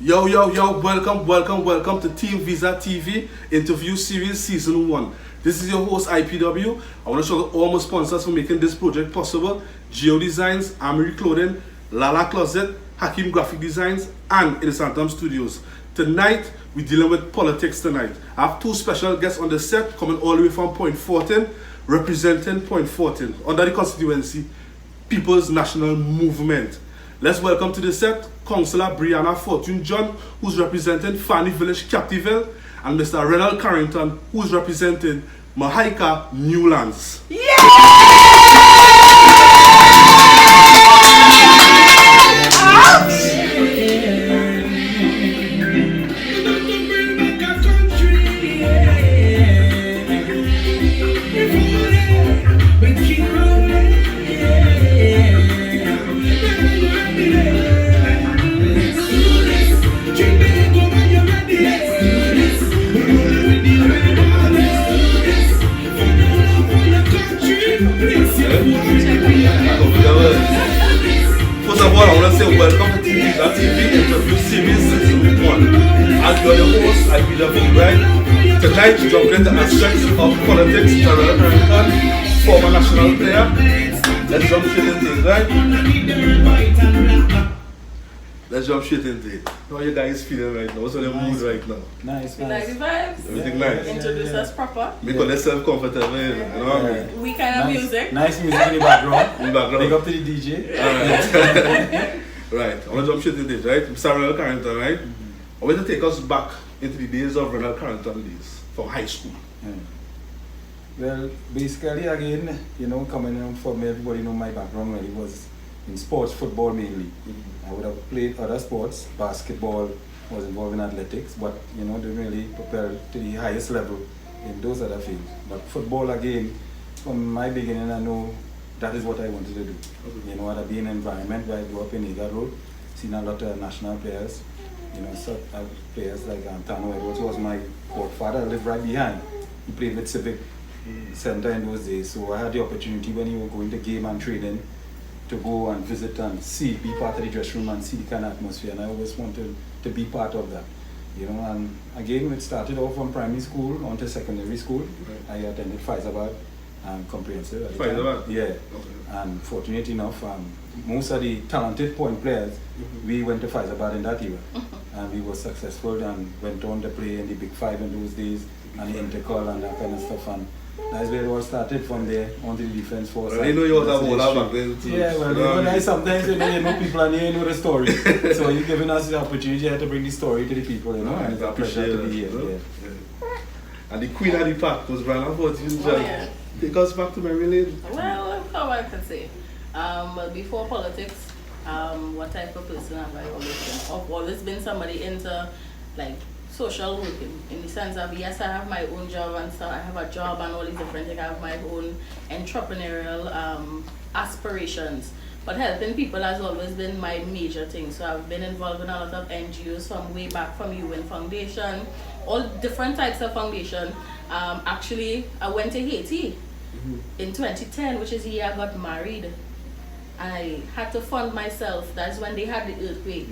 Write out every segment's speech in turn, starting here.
Yo, welcome to TeamViza TV Interview Series Season 1. This is your host IPW. I want to shout out all my sponsors for making this project possible. Geo Designs, Amory Clothing, Lala Closet, Hakim Graphic Designs, and Innocentrum Studios. Tonight, we're dealing with politics tonight. I have two special guests on the set coming all the way from Point Fortin, representing Point Fortin under the constituency People's National Movement. Let's welcome to the set Councillor Brianna Fortune John, who's representing Fanny Village Captiville, and Mr. Renald Carrington, who's representing Mahaika Newlands. First of all, I want to say welcome to TeamViza TV Interview Series Season 1. As you're your host, I be right. Tonight, we jump into aspects of politics, Renald Carrington, former national player. Let's jump straight into it, right? Let's jump straight into it. How are you guys feeling right now? What's on your mood right now? Nice. Like the vibes. Everything nice? Introduce us proper. Make yourself comfortable, you know what I mean? We kind of music. Nice music in the background. In the background. Big up to the DJ. Alright. Right. I want to jump straight into this, right? Mr. Renald Carrington, right? I want to take us back into the days of Renald Carrington days from high school. Well, basically again, coming from everybody know my background really was in sports, football mainly. I would have played other sports, basketball, was involved in athletics, but didn't really prepare to the highest level in those other fields. But football again, from my beginning, I know that is what I wanted to do. I'd be in an environment where I grew up in Eagle Road, seen a lot of national players, players like Tano Edwards was my godfather, lived right behind. He played with Civic Center in those days, so I had the opportunity when you were going to game and training to go and visit and see, be part of the dressing room and see the kind of atmosphere, and I always wanted to be part of that. And again, it started off from primary school on to secondary school. Right. I attended Faizabad Comprehensive at the time. Yeah. Okay. And fortunate enough, most of the talented point players, we went to Faizabad in that era. And we were successful and went on to play in the Big Five in those days, and the Intercol and that kind of stuff. And that's where it all started from there, onto the defense force. Well, you was a bowler back then too. Yeah, well, sometimes people and you know the story. So you're giving us the opportunity to bring the story to the people, and it's a pleasure to be here. Yeah. And the queen of the pack was Brianna Fortune John. Take us back to memory lane. Well, how I can say. Well, before politics, what type of person have I always been? I've always been somebody into like social work in the sense of yes, I have my own job and stuff. I have a job and all these different things. I have my own entrepreneurial aspirations. But helping people has always been my major thing. So I've been involved in a lot of NGOs from way back, from UN Foundation, all different types of foundation. Actually, I went to Haiti in 2010, which is the year I got married. I had to fund myself. That's when they had the earthquake.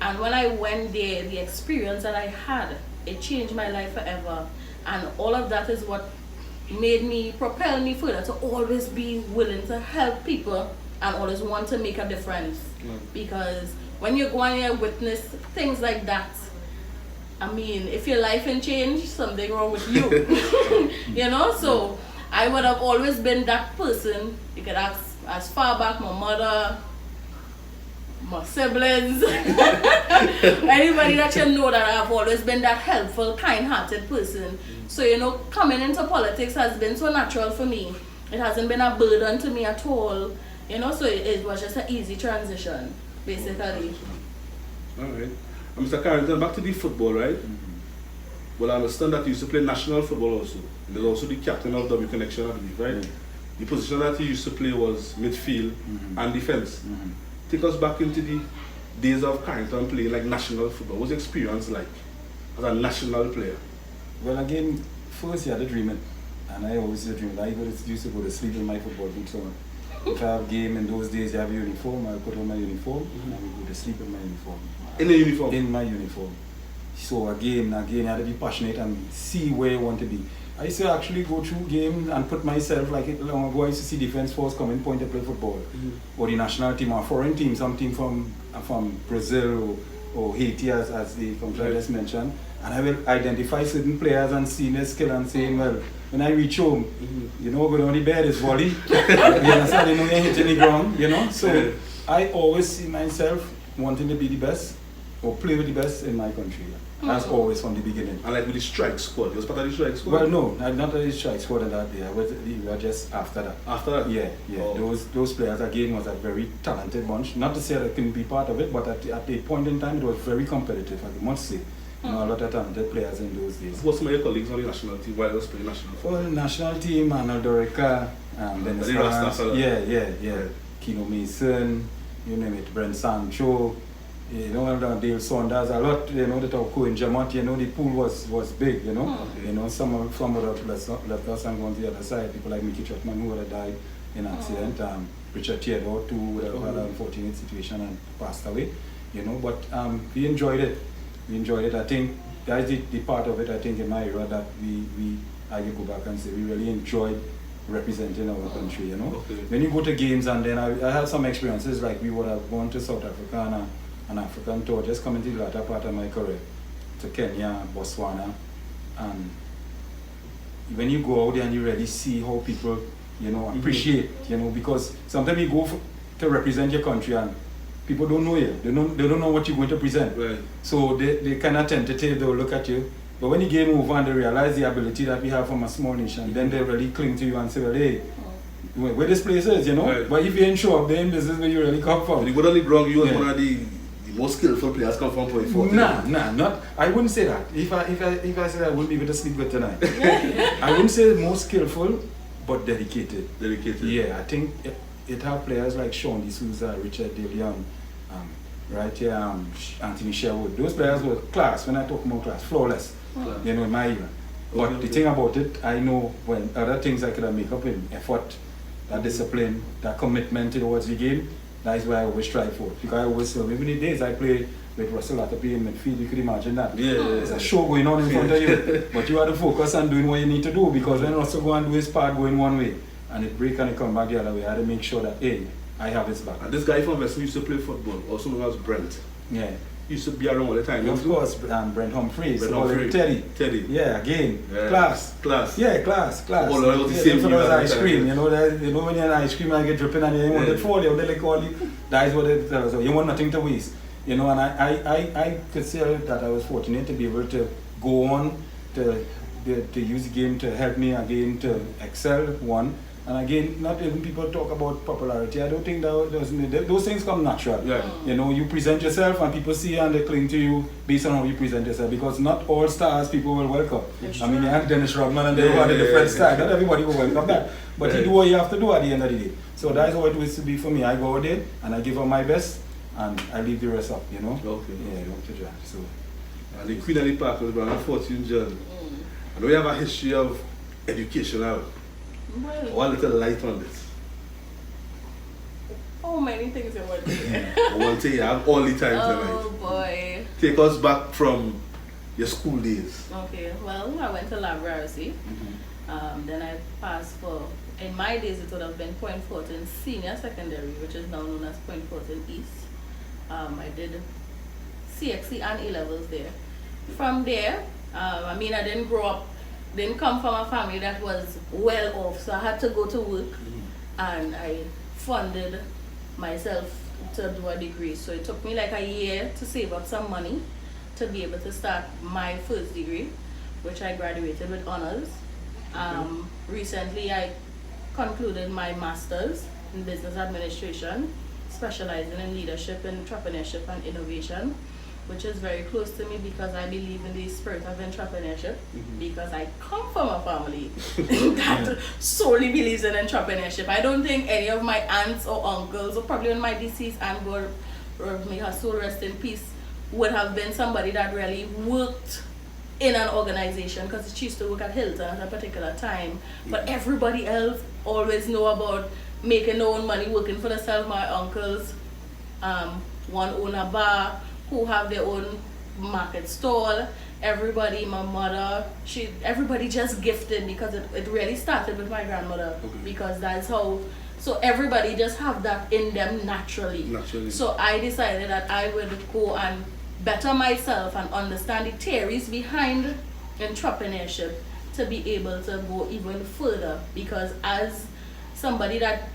And when I went there, the experience that I had, it changed my life forever. And all of that is what propel me further to always be willing to help people and always want to make a difference. Because when you go and you witness things like that, I mean, if your life ain't changed, something wrong with you. So I would have always been that person. You could ask as far back my mother, my siblings, anybody that you know, that I've always been that helpful, kind-hearted person. So coming into politics has been so natural for me. It hasn't been a burden to me at all. So it was just an easy transition, basically. Alright. Mr. Carrington, back to the football, right? Well, I understand that you used to play national football also. And there's also the captain of W Connection, I believe, right? The position that you used to play was midfield and defense. Take us back into the days of Carrington playing like national football. What was your experience like as a national player? Well, again, first you had a dreaming. And I always used to dream. I used to go to sleep in my football boots on. If I have game in those days, I have uniform, I'll put on my uniform and I will go to sleep in my uniform. In the uniform? In my uniform. So again, you have to be passionate and see where you want to be. I used to actually go through games and put myself, like long ago I used to see defense force come in point to play football. Or the national team or foreign team, some team from Brazil or Haiti as the just mentioned. And I will identify certain players and see their skill and saying, well, when I reach home, you know, go down the bed is volley. You understand? You know, you hit the ground, you know. So I always see myself wanting to be the best or play with the best in my country. That's always from the beginning. And like with the strike squad, you was part of the strike squad? Well, no, I'm not the strike squad at that day. We were just after that. After that? Yeah. Oh. Those players again was a very talented bunch. Not to say that I couldn't be part of it, but at a point in time it was very competitive, I must say. You know, a lot of talented players in those days. What's some of your colleagues on the national team while you was playing national team? Well, the national team, Arnold Dorica, Dennis France, Kino Mason, you name it, Brent Sancho, you know, Dale Saunders, a lot, you know, the Tauco in Jamont, you know, the pool was big, you know. You know, some of the left us and gone to the other side, people like Mickey Trotman who would have died in accident, Richard Theodore too would have had an unfortunate situation and passed away, you know, but we enjoyed it. We enjoyed it. I think that's the part of it, I think, in my era that I can go back and say we really enjoyed representing our country, you know. When you go to games, and then I had some experiences, like we would have gone to South Africa on an African tour, just coming to the latter part of my career, to Kenya, Botswana, and when you go out there and you really see how people, you know, appreciate, you know, because sometimes you go to represent your country and people don't know you. They don't know what you're going to present. Right. So they kind of tentative, they'll look at you. But when you game over and they realize the ability that we have from a small nation, then they really cling to you and say, well, hey, where this place is, you know? Right. But if you ain't show up, then this is where you really come from. When you go down the ground, you was one of the most skillful players come from point 40. Nah, not. I wouldn't say that. If I said I wouldn't be able to sleep good tonight. I wouldn't say most skillful, but dedicated. Dedicated. Yeah, I think it have players like Sean D'Souza, Richard De Leon, right here, Anthony Sherwood. Those players were class. When I talk about class, flawless. You know, in my era. But the thing about it, I know when other things I could have make up in effort, that discipline, that commitment towards the game, that is what I always strive for. Because I always, even the days I played with Russell Atterby in midfield, you could imagine that. There's a show going on in front of you, but you have to focus on doing what you need to do, because when Russell go and do his part going one way, and it break and it come back the other way, I had to make sure that, hey, I have his back. And this guy from Western used to play football, also known as Brent. Yeah. He used to be around all the time. Of course, Brent Humphreys. Brent Humphreys. Teddy. Yeah, again. Class. Yeah, class. Oh, no, it was the same for those ice cream, time. you know when you have ice cream and get dripping and you want it for you, they like all that is what they tell us. So you want nothing to waste. You know, and I could say that I was fortunate to be able to go on to use the game to help me again to excel, one. And again, not even people talk about popularity. I don't think those things come natural. Yeah. You know, you present yourself and people see you and they cling to you based on how you present yourself. Because not all stars people will welcome. I mean, you have Dennis Rodman and they have a different style. Not everybody will welcome that. But you do what you have to do at the end of the day. So that's how it used to be for me. I go out there and I give up my best and I leave the rest up, you know? Okay. Yeah, up to John. So. And the Queen of the Park was born on 14 June. I know you have a history of education now. Well, One little light on this. oh, many things in one day. I want to say you have all the time Oh tonight. boy. Take us back from your school days. Okay, well, I went to Labrador. Then I passed for, in my days it would have been Point Fortin Senior Secondary, which is now known as Point Fortin East. I did CXC and A-levels there. From there, I mean, I didn't come from a family that was well off, so I had to go to work and I funded myself to do a degree. So it took me like a year to save up some money to be able to start my first degree, which I graduated with honors. Recently I concluded my master's in business administration, specializing in leadership, entrepreneurship and innovation, which is very close to me because I believe in the spirit of entrepreneurship, because I come from a family that solely believes in entrepreneurship. I don't think any of my aunts or uncles, or probably when my deceased aunt, God may her soul rest in peace, would have been somebody that really worked in an organization, because she used to work at Hilton at a particular time. But everybody else always know about making their own money, working for themselves. My uncles, one own a bar, who have their own market stall. Everybody, my mother, everybody just gifted, because it really started with my grandmother. Okay. Because that's how, so everybody just have that in them naturally. So I decided that I would go and better myself and understand the theories behind entrepreneurship to be able to go even further. Because as somebody that,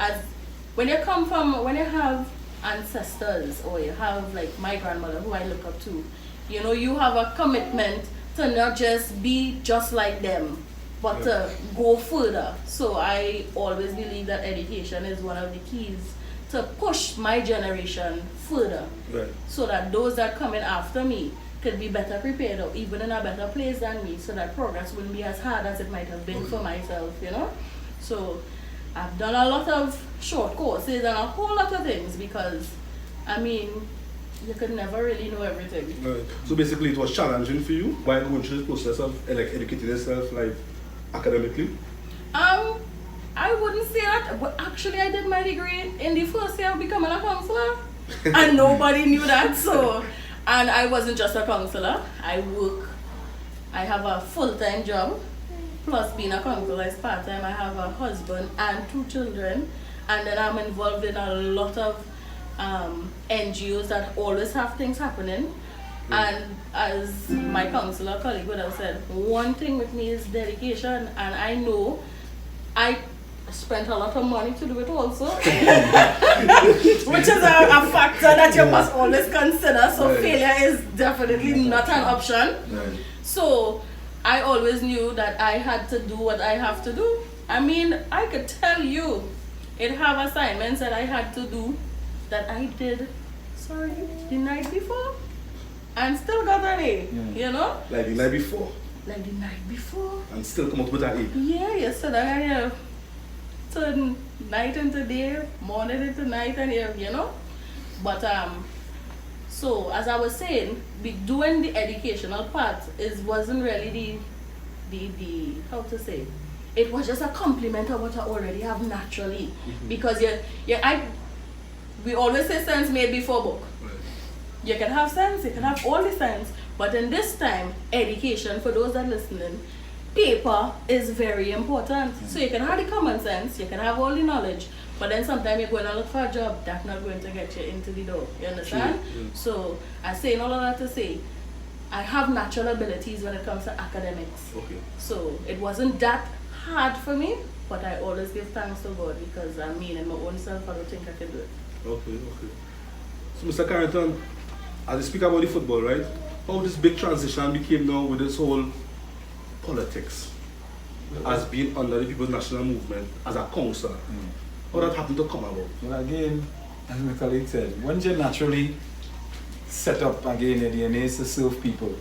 when you have ancestors, or you have like my grandmother who I look up to, you know, you have a commitment to not just be just like them, but to go further. So I always believe that education is one of the keys to push my generation further, so that those that come in after me could be better prepared, or even in a better place than me, so that progress wouldn't be as hard as it might have been for myself, you know. So I've done a lot of short courses and a whole lot of things, because I mean, you could never really know everything. Right. So basically it was challenging for you while going through the process of like educating yourself like academically? I wouldn't say that, but actually I did my degree in the first year of becoming a counselor, and nobody knew that. So, and I wasn't just a counselor. I have a full-time job, plus being a counselor is part-time. I have a husband and 2 children, and then I'm involved in a lot of NGOs that always have things happening. And as my counselor colleague would have said, one thing with me is dedication, and I know I spent a lot of money to do it also, which is a factor that you must always consider. So failure is definitely not an option. So I always knew that I had to do what I have to do. I mean, I could tell you, it have assignments that I had to do that I did, the night before, and still got an A, you know? Like the night before? Like the night before. And still come out with an A? Yeah, yesterday I turn night into day, morning into night, and you know? But, so as I was saying, doing the educational part wasn't really the how to say, it was just a complement of what I already have naturally. Because we always say sense made before book. You can have sense, you can have all the sense, but in this time, education, for those that are listening, paper is very important. So you can have the common sense, you can have all the knowledge, but then sometimes you're going to look for a job that's not going to get you into the door. You understand? So I say all of that to say, I have natural abilities when it comes to academics. So it wasn't that hard for me, but I always give thanks to God, because I mean, in my own self, I don't think I can do it. So Mr. Carrington, as you speak about the football, right? How this big transition became now with this whole politics as being under the People's National Movement as a councillor? How that happened to come about? Well, again, as my colleague said, once you naturally set up again your DNA is to serve people,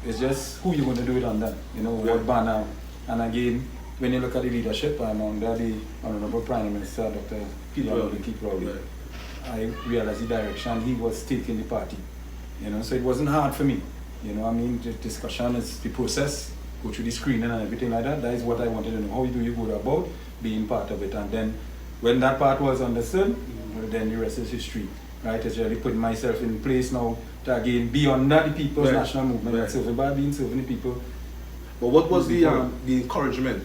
it's just who you're going to do it under, you know, what banner. And again, when you look at the leadership, I'm under the Honorable Prime Minister, Dr. Peter. I realized the direction he was taking the party, you know, so it wasn't hard for me, you know. I mean, the discussion is the process, go through the screening and everything like that. That is what I wanted to know. How do you go about being part of it? And then when that part was understood, then the rest is history, right? It's really putting myself in place now to again be under the People's National Movement, and serving the people. But what was the encouragement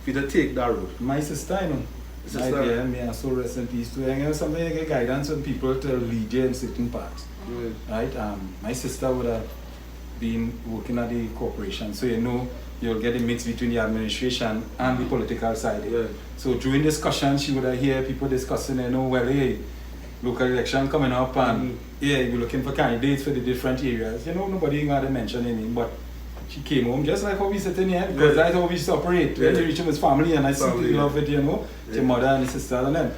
for you to take that road? My sister, you know. Me and so rest in peace too. And you know, something like a guidance on people to lead you in certain parts. Right? My sister would have been working at the corporation, so you know you'll get a mix between the administration and the political side. So during discussion, she would have hear people discussing, you know, well, hey, local election coming up, and we're looking for candidates for the different areas. You know, nobody even had to mention any, but she came home just like how we sit in here, because that's how we used to operate. When you reach him as family, and I see the love it, you know, your mother and the sister and them.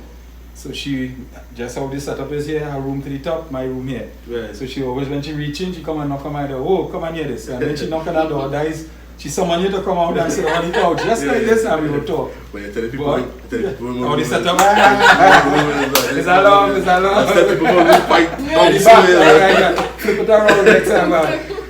So she, just how the setup is here, her room to the top, my room here. So she always, when she reaching, she come and knock on my door, oh, come and hear this. And then she knock on her door, she summon you to come out and sit on the couch, just like this, and we will talk. When you tell the people, how the setup is along. I tell people don't fight, flip it around next time.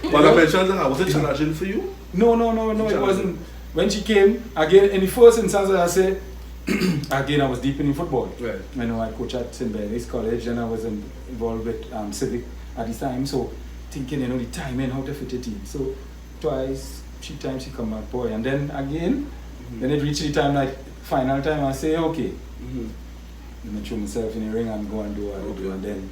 But I mentioned that, was it challenging for you? No, it wasn't. When she came, again, in the first instance, I said, again, I was deep in football. Right. You know, I coached at St. Mary's College, and I was involved with Civic at the time. So thinking, you know, the timing, how to fit it in. So twice, 3 times he come back, boy. And then again, when it reached the time, like final time, I say, okay. Let me throw myself in the ring and go and do what I do. And then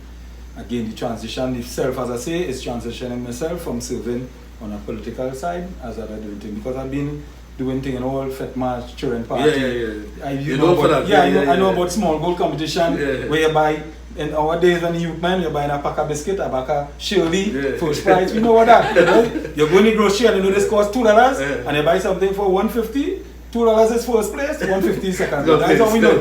again, the transition itself, as I say, is transitioning myself from serving on a political side as I doing things. Because I've been doing things in all Fet March, children party. You know about that? I know about small goal competition where you buy, in our days when you youth man, you're buying a pack of biscuit, a pack of Shirley, first price. You know what that, you know? You're going to the grocery and you know this costs $2 and you buy something for $1.50. $2 is first place, $1.50 is second place. That's how we know.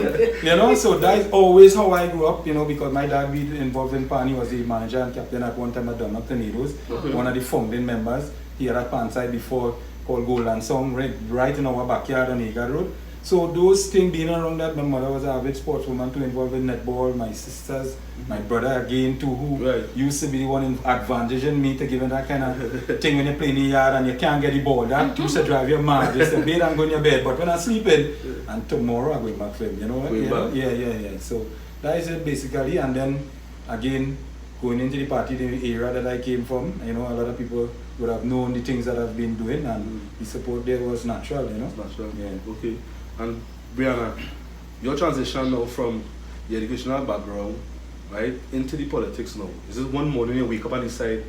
You know, so that's always how I grew up, you know, because my dad being involved in Pan, he was the manager and captain at one time at Dunlop Tornadoes, one of the founding members here at Panside before, called Golden Song, right in our backyard on Eagle Road. So those things being around that, my mother was an avid sportswoman too, involved in netball, my sisters, my brother again too, who used to be the one in advantaging me to give him that kind of thing when you play in the yard and you can't get the ball. That used to drive you mad. You say, babe, I'm going to bed, but when I'm sleeping, and tomorrow I'm going back for him, you know? Yeah. So that is it basically, and then again, going into the party, the area that I came from, you know, a lot of people would have known the things that I've been doing, and the support there was natural, you know? Natural. Yeah. Okay. And Brianna, your transition now from the educational background, right, into the politics now. Is it one morning you wake up and decide,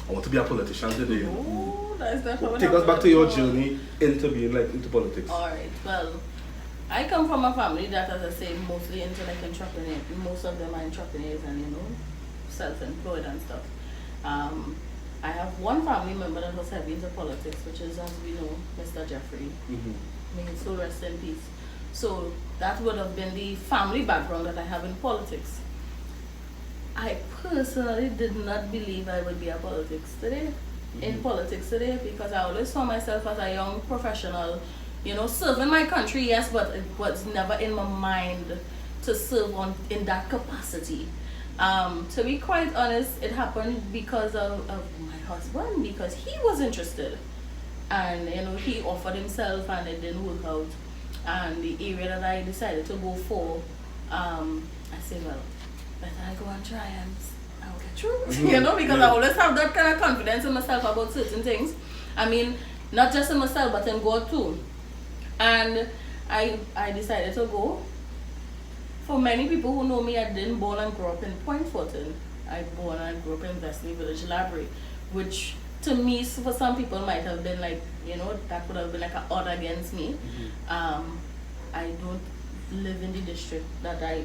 I want to be a politician today? Oh, that's definitely. Take us back to your journey into being into politics. Alright, well, I come from a family that, as I say, mostly into like entrepreneurs. Most of them are entrepreneurs and, you know, self-employed and stuff. I have one family member that was heavy into politics, which is, as we know, Mr. Jeffrey. May his soul rest in peace. So that would have been the family background that I have in politics. I personally did not believe I would be in politics today, because I always saw myself as a young professional, you know, serving my country, yes, but it was never in my mind to serve in that capacity. To be quite honest, it happened because of my husband, because he was interested. And you know, he offered himself and it didn't work out. And the area that I decided to go for, I said, well, better I go and try and I'll get through. You know, because I always have that kind of confidence in myself about certain things. I mean, not just in myself, but in God too. And I decided to go. For many people who know me, I didn't born and grow up in Point Fortin. I born and grew up in Wesley Village Library, which to me, for some people might have been like, you know, that would have been like an odd against me. I don't live in the district that I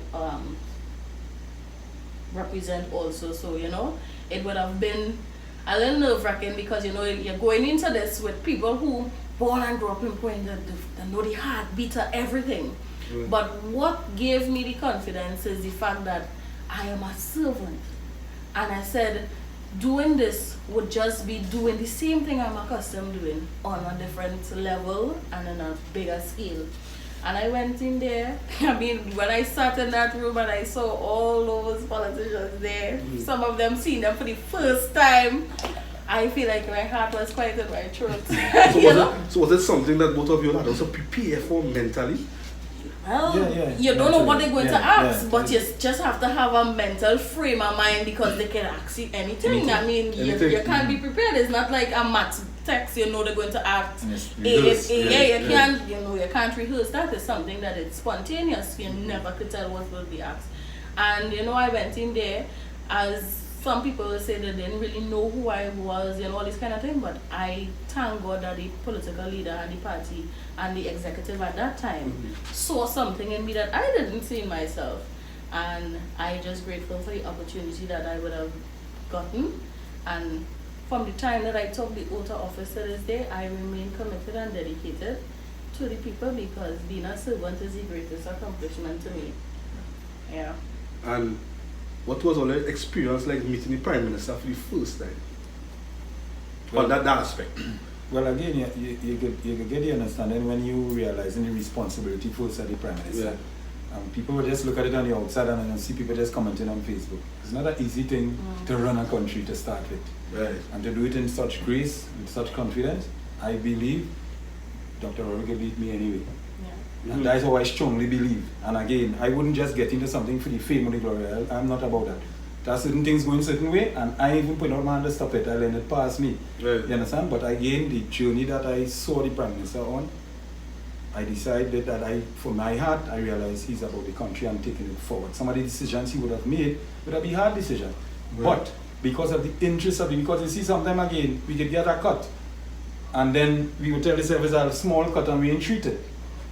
represent also, so you know, it would have been a little nerve-wracking because, you know, you're going into this with people who born and grew up in Point, they know the heartbeat of everything. But what gave me the confidence is the fact that I am a servant. And I said, doing this would just be doing the same thing I'm accustomed doing on a different level and on a bigger scale. And I went in there. I mean, when I sat in that room and I saw all those politicians there, some of them seeing them for the first time, I feel like my heart was quite in my throat. So was it something that both of you had also prepare for mentally? Well, you don't know what they're going to ask, but you just have to have a mental frame of mind because they can ask you anything. I mean, you can't be prepared. It's not like a math text, you know they're going to ask. You can't rehearse. That is something that is spontaneous. You never could tell what will be asked. And, you know, I went in there, as some people say they didn't really know who I was and all this kind of thing, but I thank God that the political leader and the party and the executive at that time saw something in me that I didn't see in myself. And I'm just grateful for the opportunity that I would have gotten. And from the time that I took the oath of office to this day, I remain committed and dedicated to the people because being a servant is the greatest accomplishment to me. Yeah. And what was all the experience like meeting the Prime Minister for the first time? On that aspect. Well, again, you get the understanding when you realizing the responsibility first of the Prime Minister. People will just look at it on the outside and then see people just commenting on Facebook. It's not an easy thing to run a country to start with. Right. And to do it in such grace, with such confidence, I believe Dr. Rodriguez beat me anyway. And that's how I strongly believe. And again, I wouldn't just get into something for the fame or the glory. I'm not about that. There are certain things going a certain way, and I even put out my hand to stop it. I let it pass me. Right. You understand? But again, the journey that I saw the Prime Minister on, I decided that for my heart, I realized he's about the country and taking it forward. Some of the decisions he would have made would have been hard decisions. Right. But because of the interest of it, because you see, sometime again, we could get a cut. And then we would tell the service a small cut and we ain't treat it.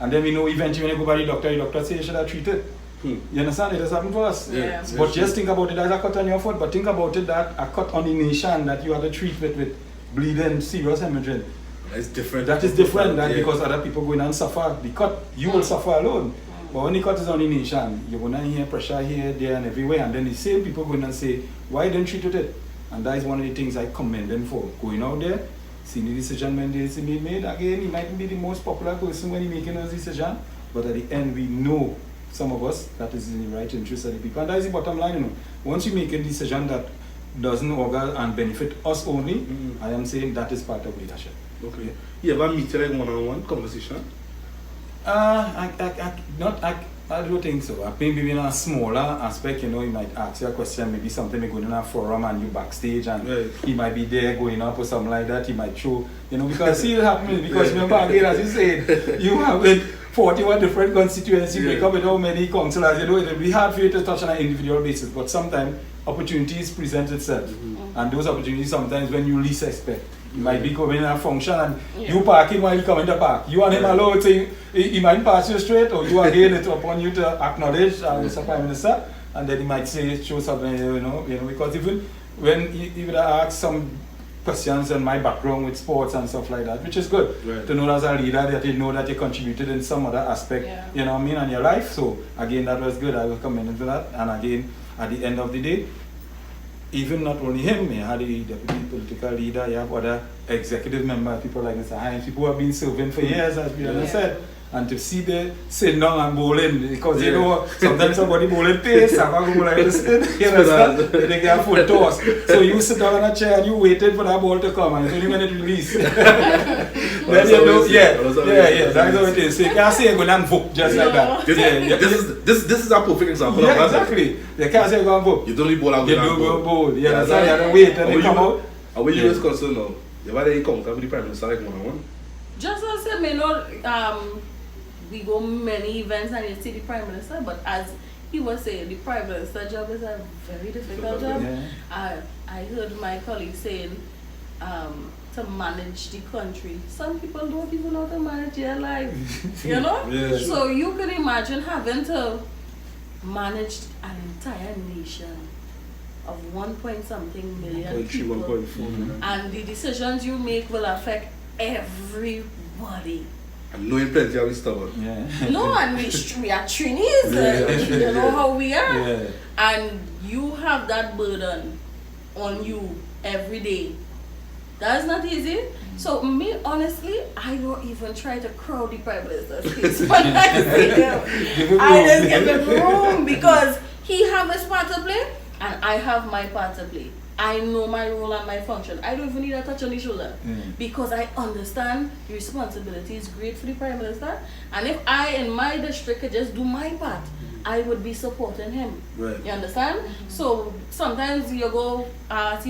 And then we know eventually when you go by the doctor says you should have treated. You understand? It has happened to us. Yeah. But just think about it as a cut on your foot, but think about it that a cut on the nation that you have to treat with bleeding, serious hemorrhaging. That's different. That is different than because other people going and suffer. The cut, you will suffer alone. But when the cut is on the nation, you're going to hear pressure here, there, and everywhere. And then the same people going and say, why don't you treat it? And that is one of the things I commend them for. Going out there, seeing the decision when they made. Again, he might be the most popular person when he making those decisions. But at the end, we know, some of us, that is in the right interest of the people. And that is the bottom line, you know. Once you make a decision that doesn't augur and benefit us only, I am saying that is part of leadership. Okay. You ever meet like one-on-one conversation? I don't think so. Maybe in a smaller aspect, you know, he might ask you a question, maybe something going in a forum and you backstage and he might be there going up or something like that. He might show, you know, because see it happening. Because remember again, as you said, you have 41 different constituencies, break up with how many councillors, you know, it will be hard for you to touch on an individual basis, but sometimes opportunities present itself. And those opportunities sometimes when you least expect. You might be coming in a function and you parking while you come in the park. You and him alone, so he might pass you straight, or you again it's upon you to acknowledge Mr. Prime Minister, and then he might say, show something, you know, because even when he would ask some questions on my background with sports and stuff like that, which is good to know as a leader that you know that you contributed in some other aspect, you know what I mean, in your life. So again, that was good. I will commend him for that. And again, at the end of the day, even not only him, you had the deputy political leader, you have other executive members, people like Mr. Hines, people who have been serving for years, as we said. And to see them sit down and bowling, because you know, sometimes somebody bowling pace, I go like this, you know, they get a full toss. So you sit down on a chair and you waited for that ball to come, and it's only when it releases. Then you know, that's how it is. So you can't say you're going to vote just like that. This is a perfect example of that. Exactly. You can't say you're going to vote. You don't need ball out. You don't go bowl. You understand? You have to wait and they come out. And when you is concerned now, you have to encounter with the Prime Minister like one-on-one? Just as I may not, we go many events and you see the Prime Minister, but as he was saying, the Prime Minister job is a very difficult job. I heard my colleague saying to manage the country. Some people don't even know how to manage their life, you know? So you can imagine having to manage an entire nation of 1 million people. And the decisions you make will affect everybody. And knowing plenty of stubborn. No, and we are trainees, you know how we are. And you have that burden on you every day. That's not easy. So me, honestly, I don't even try to crowd the Prime Minister's face when I see him. I just give him room because he has his part to play and I have my part to play. I know my role and my function. I don't even need a touch on the shoulder because I understand the responsibility is great for the Prime Minister. And if I, in my district, could just do my part, I would be supporting him. You understand? So sometimes you go, as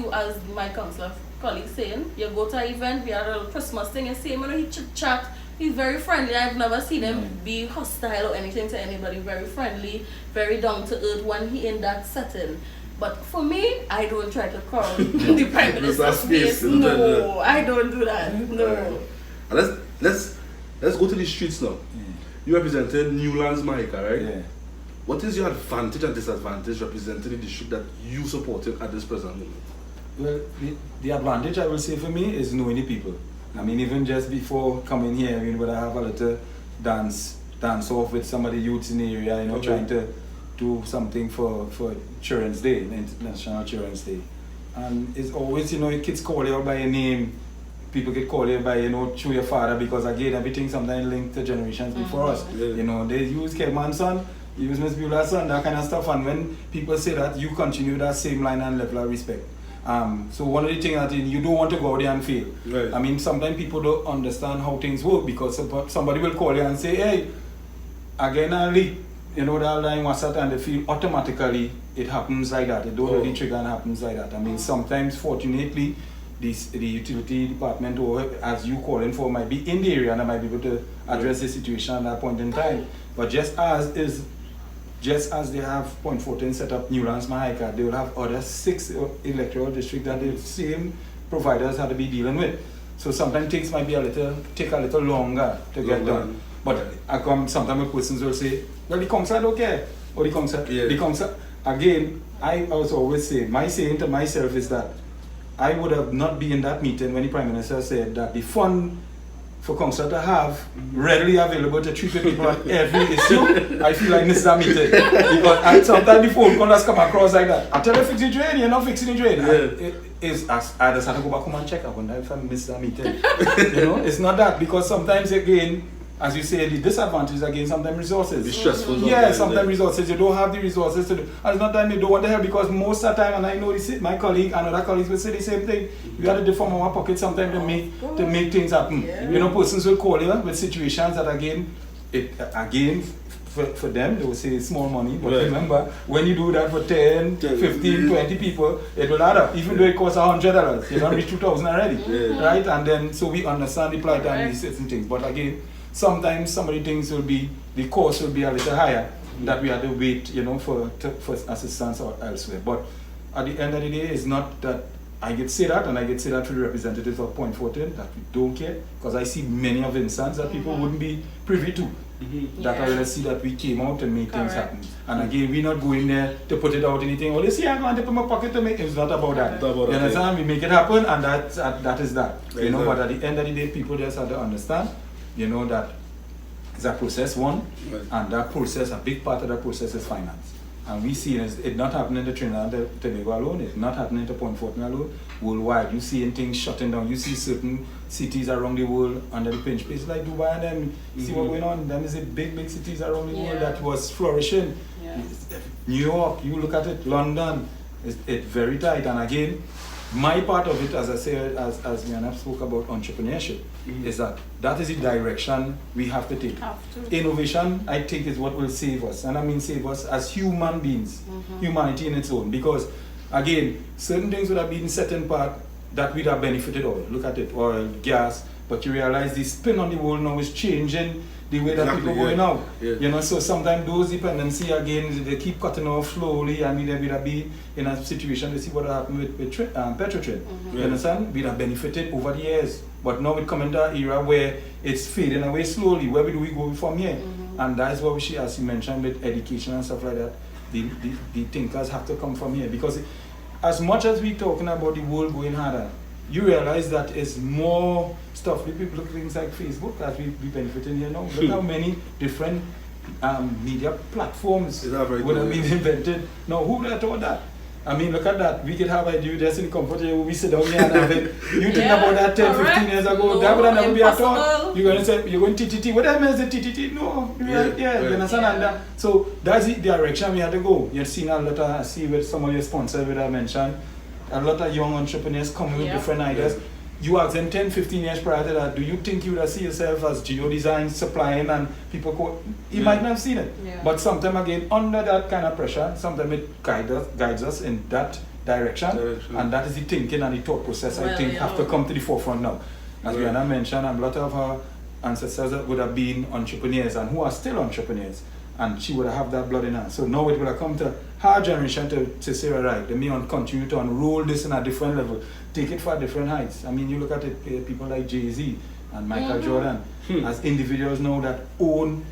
my councillor colleague saying, you go to an event, we had a little Christmas thing, and say, you know, he chit-chat. He's very friendly. I've never seen him be hostile or anything to anybody. Very friendly, very down to earth when he in that setting. But for me, I don't try to crowd the Prime Minister's space. No, I don't do that. No. Let's go to the streets now. You represented Newlands, Mahika, right? What is your advantage and disadvantage representing the district that you supported at this present moment? Well, the advantage I will say for me is knowing the people. I mean, even just before coming here, I mean, when I have a little dance off with some of the youths in the area, you know, trying to do something for Children's Day, International Children's Day. And it's always, you know, kids call you out by your name, people get called you by, you know, through your father, because again, everything sometimes linked to generations before us. You know, they use Kevman's son, use Miss Beulah's son, that kind of stuff. And when people say that, you continue that same line and level of respect. So one of the things that you don't want to go out there and fail. I mean, sometimes people don't understand how things work because somebody will call you and say, hey, again, early, you know, the line was set and they feel automatically it happens like that. It don't really trigger and happens like that. I mean, sometimes, fortunately, the utility department, or as you calling for, might be in the area and I might be able to address the situation at that point in time. But just as they have Point 14 set up Newlands, Mahika, they will have other 6 electoral districts that the same providers have to be dealing with. So sometimes things might be take a little longer to get done. But sometimes persons will say, well, the council don't care. Or the council, again, I also always say, my saying to myself is that I would have not been in that meeting when the Prime Minister said that the fund for council to have readily available to treat people on every issue. I feel like this is a meeting. Because sometimes the phone call has come across like that. I tell you fix the drain, you're not fixing the drain. I just have to go back home and check. I wonder if I missed that meeting. You know, it's not that, because sometimes again, as you say, the disadvantage again, sometimes resources. It's stressful. Yeah, sometimes resources. You don't have the resources to do. And it's not that they don't want to help, because most of the time, and I know my colleague and other colleagues will say the same thing. We have to do from our pocket sometimes to make things happen. Yeah. You know, persons will call you with situations that for them, they will say small money, but remember, when you do that for 10, 15, 20 people, it will add up. Even though it costs $100, you don't reach 2,000 already, right? And then, so we understand the plight and these certain things. But again, sometimes some of the things will be, the cost will be a little higher, that we have to wait, you know, for assistance or elsewhere. But at the end of the day, it's not that I get say that, and I get say that to the representatives of Point 14, that we don't care, because I see many of instances that people wouldn't be privy to. That I see that we came out and make things happen. And again, we're not going there to put it out anything. Oh, they see I'm going to put my pocket to make it. It's not about that. You understand? We make it happen, and that is that. You know, but at the end of the day, people just have to understand, you know, that it's a process one, and that process, a big part of that process is finance. And we see it not happening to Trinidad and Tobago alone, it's not happening to Point 14 alone. Worldwide, you see things shutting down. You see certain cities around the world under the pinch, places like Dubai, and then see what's going on. Then there's big cities around the world that was flourishing. New York, you look at it, London, it's very tight. And again, my part of it, as I said, as we have spoke about entrepreneurship, is that is the direction we have to take. Innovation, I think, is what will save us. And I mean save us as human beings, humanity in its own. Because, again, certain things would have been set in part that we'd have benefited oil. Look at it, oil, gas. But you realize the spin on the world now is changing the way that people are going out. You know, so sometimes those dependency again, they keep cutting off slowly, and we would have been in a situation to see what happened with Petrotrin. You understand? We'd have benefited over the years. But now we're coming to an era where it's fading away slowly. Where do we go from here? And that is what we see, as you mentioned, with education and stuff like that. The thinkers have to come from here. Because as much as we're talking about the world going harder, you realize that it's more stuff. People look at things like Facebook that we benefiting here now. Look how many different media platforms would have been invented. Now, who would have thought that? I mean, look at that. We could have you just in the comfort here, we sit down here and have it. You think about that 10, 15 years ago, no, that would have never been a thought. You're going to say, you're going TTT. What that means, the TTT? No. You understand? And so that's the direction we had to go. You've seen a lot of, see with some of your sponsors that I mentioned, a lot of young entrepreneurs coming with different ideas. You ask them 10, 15 years prior to that, do you think you would see yourself as geodesign, supplying, and people you might not have seen it. But sometimes again, under that kind of pressure, sometimes it guides us in that direction. And that is the thinking and the thought process, I think, have to come to the forefront now. As Rihanna mentioned, a lot of her ancestors would have been entrepreneurs and who are still entrepreneurs. And she would have that blood in her. So now it will have come to her generation to say, all right, let me continue to unroll this in a different level, take it for different heights. I mean, you look at it, people like Jay-Z and Michael Jordan, as individuals now that own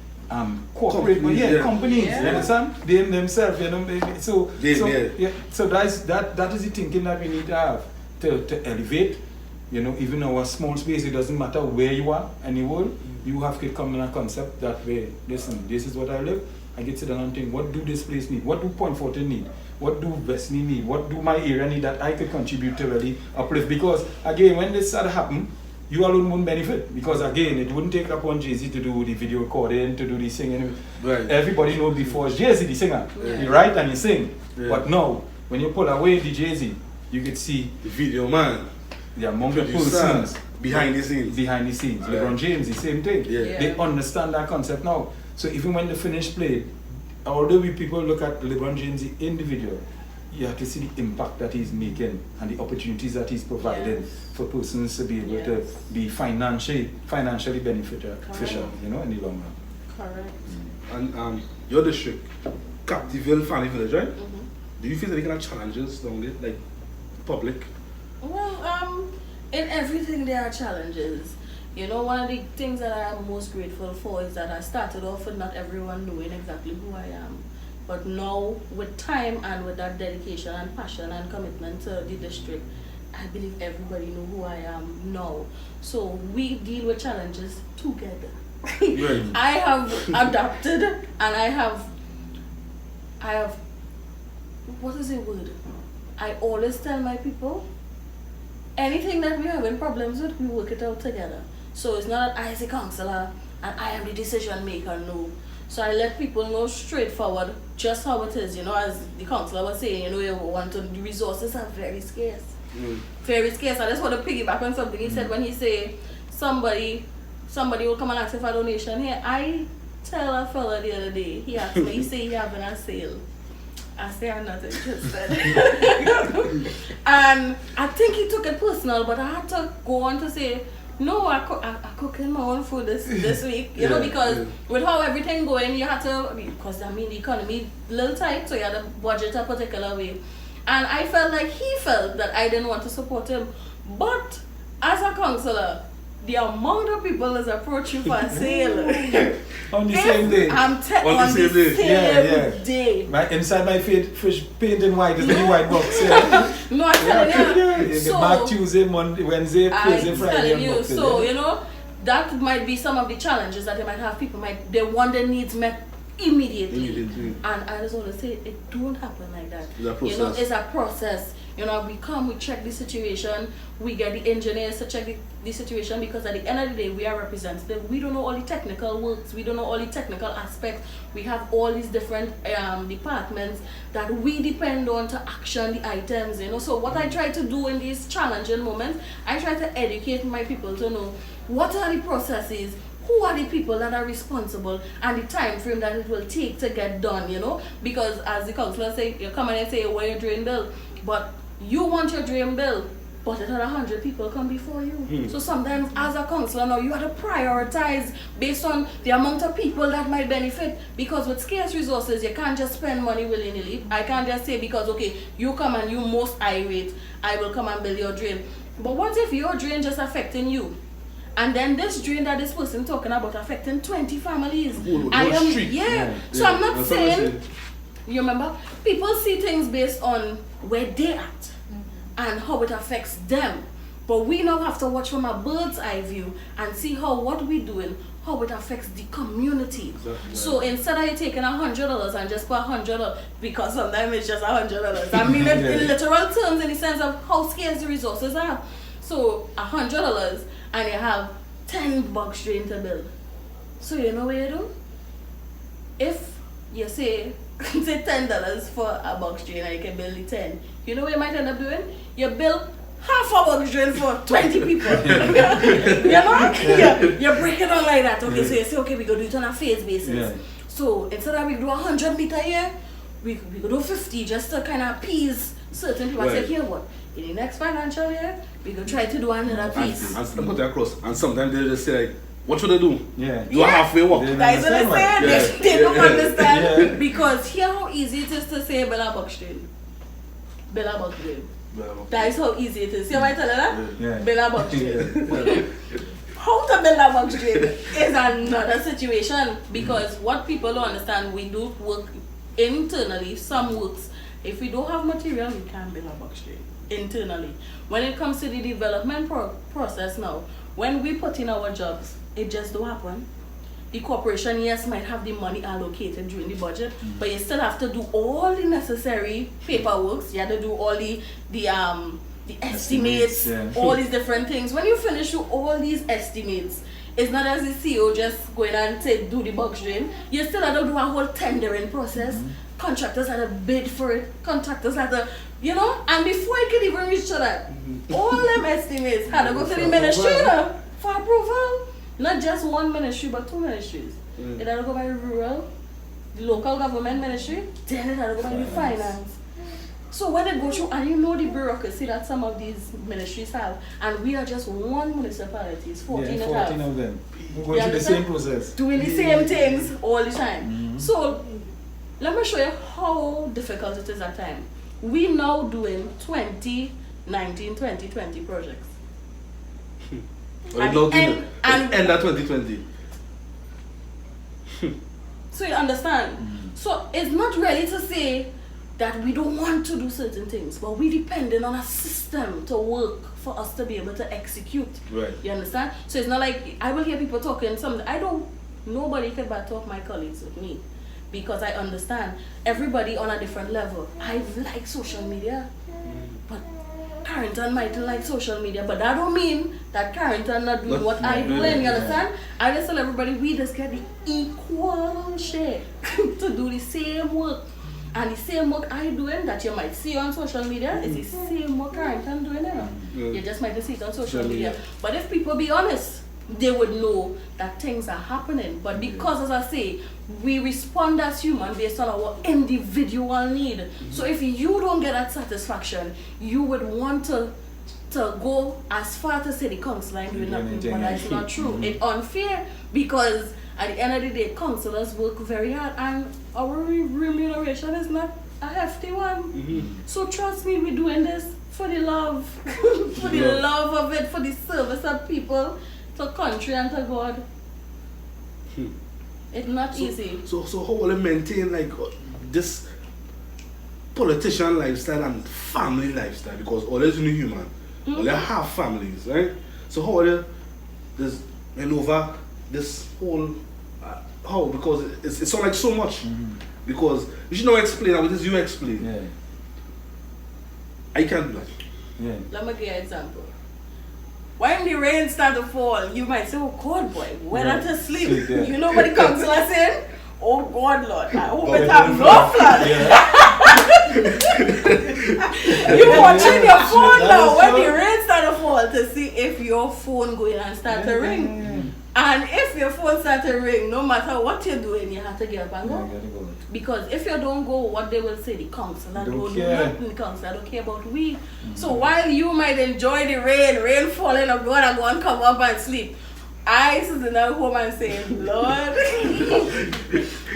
corporate companies, you understand? They themselves, you know. So that is the thinking that we need to have to elevate. You know, even our small space, it doesn't matter where you are in the world, you have to come in a concept that way. Listen, this is what I live. I get to sit down and think, what do this place need? What do Point 14 need? What do Wesley need? What do my area need that I could contribute to really uplift? Because again, when this started happen, you alone wouldn't benefit. Because again, it wouldn't take upon Jay-Z to do the video recording, to do the singing. Everybody knows before Jay-Z, the singer. He write and he sing. But now, when you pull away the Jay-Z, you could see the video man. The among the persons behind the scenes. LeBron James, the same thing. They understand that concept now. So even when the finish played, although people look at LeBron James the individual, you have to see the impact that he's making and the opportunities that he's providing for persons to be able to be financially beneficial, you know, in the long run. Correct. And your district, Captiville Family Village, right? Do you face any kind of challenges down there, like public? Well, in everything there are challenges. You know, one of the things that I am most grateful for is that I started off with not everyone knowing exactly who I am. But now, with time and with that dedication and passion and commitment to the district, I believe everybody know who I am now. So we deal with challenges together. Right. I have adapted and I have, what is the word? I always tell my people, anything that we have in problems with, we work it out together. So it's not that I as a counselor and I am the decision maker, no. So I let people know straightforward just how it is, you know, as the counselor was saying, you know, the resources are very scarce. Very scarce. I just want to piggyback on something he said when he said somebody will come and ask for a donation here. I tell a fella the other day, he asked me, he said he having a sale. I say I'm not interested. And I think he took it personal, but I had to go on to say, no, I cooking my own food this week, you know, because with how everything going, you had to, because I mean the economy a little tight, so you had to budget a particular way. And I felt like he felt that I didn't want to support him. But as a counselor, the amount of people is approach you for a sale. On the same day. On the same day. Inside my fish painting white is the new white box. No, I'm telling you. So, back Tuesday, Monday, Wednesday, Thursday, Friday. I'm telling you. So, you know, that might be some of the challenges that they might have. People they want their needs met immediately. And I just want to say, it don't happen like that. You know, it's a process. You know, we come, we check the situation, we get the engineers to check the situation, because at the end of the day, we are representative. We don't know all the technical works, we don't know all the technical aspects. We have all these different departments that we depend on to action the items, you know. So what I try to do in these challenging moments, I try to educate my people to know what are the processes, who are the people that are responsible, and the time frame that it will take to get done, you know. Because as the councillor say, you come in and say, well, your drain bill, but you want your drain bill, but it had 100 people come before you. So sometimes as a councillor now, you have to prioritize based on the amount of people that might benefit, because with scarce resources, you can't just spend money willy-nilly. I can't just say, because okay, you come and you most irate, I will come and bill your drain. But what if your drain just affecting you? And then this drain that this person talking about affecting 20 families. So I'm not saying, you remember, people see things based on where they're at and how it affects them. But we now have to watch from a bird's eye view and see how what we're doing, how it affects the community. Exactly. So instead of you taking $100 and just put $100, because sometimes it's just $100. I mean it in literal terms, in the sense of how scarce the resources are. So $100 and you have 10 box drain to build. So you know what you do? If you say $10 for a box drain and you can build the 10, you know what you might end up doing? You build half a box drain for 20 people. You know? You break it down like that. Okay, so you say, okay, we go do it on a phase basis. So instead of we do 100 meter here, we go do 50 just to kind of appease certain people. Say, here what? In the next financial year, we go try to do another piece. And put it across. And sometimes they just say like, what should I do? You are halfway walk. That's what I say. They don't understand. Because here how easy it is to say Bella Box Drain. Bella Box Drain. That is how easy it is. See how I tell you that? Bella Box Drain. How to build a box drain is another situation, because what people don't understand, we do work internally, some works. If we don't have material, we can't build a box drain internally. When it comes to the development process now, when we put in our jobs, it just don't happen. The corporation, yes, might have the money allocated during the budget, but you still have to do all the necessary paperwork. You have to do all the estimates, all these different things. When you finish with all these estimates, it's not as the CEO just going and say do the box drain. You still have to do a whole tendering process. Contractors had to bid for it. Contractors had to, you know, and before I could even reach to that, all them estimates had to go to the ministry for approval. Not just one ministry, but two ministries. it had to go by rural, the local government ministry, then it had to go by the finance. So when it goes through, and you know the bureaucracy that some of these ministries have, and we are just one municipality, it's 14 Yeah, and a half. 14 of them. We're going through the same process. Doing the same things all the time. So let me show you how difficult it is at times. We now doing 2020 projects. And end at 2020. So you understand? So it's not really to say that we don't want to do certain things, but we depending on a system to work for us to be able to execute. Right. You understand? So it's not like I will hear people talking something. Nobody can but talk my colleagues with me, because I understand everybody on a different level. I like social media, but Carrington might like social media, but that don't mean that Carrington not doing what I do. You understand? I just tell everybody we just get the equal share to do the same work. And the same work I doing that you might see on social media is the same work Carrington doing now. You just might see it on social media. But if people be honest, they would know that things are happening. But because, as I say, we respond as human based on our individual need. So if you don't get that satisfaction, you would want to go as far to say the council ain't doing nothing, but that's not true. It's unfair, because at the end of the day, councillors work very hard, and our remuneration is not a hefty one. So trust me, we're doing this for the love, for the love of it, for the service of people, to country and to God. It's not easy. So how will you maintain like this politician lifestyle and family lifestyle? Because all is human, all they have families, right? So how will you maneuver this whole how? Because it sounds like so much. Because you should not explain how it is you explain. I can't do that. Let me give you an example. When the rain start to fall, you might say, oh God boy, when I'm to sleep. You know what the councillor saying? Oh God Lord, I hope it have no flood. You watching your phone now when the rain start to fall to see if your phone going and start to ring. And if your phone start to ring, no matter what you're doing, you have to get up and go. Because if you don't go, what they will say, the councillor don't do nothing, the councillor don't care about we. So while you might enjoy the rain falling, or God, I go and come up and sleep, I sit in home and say, Lord,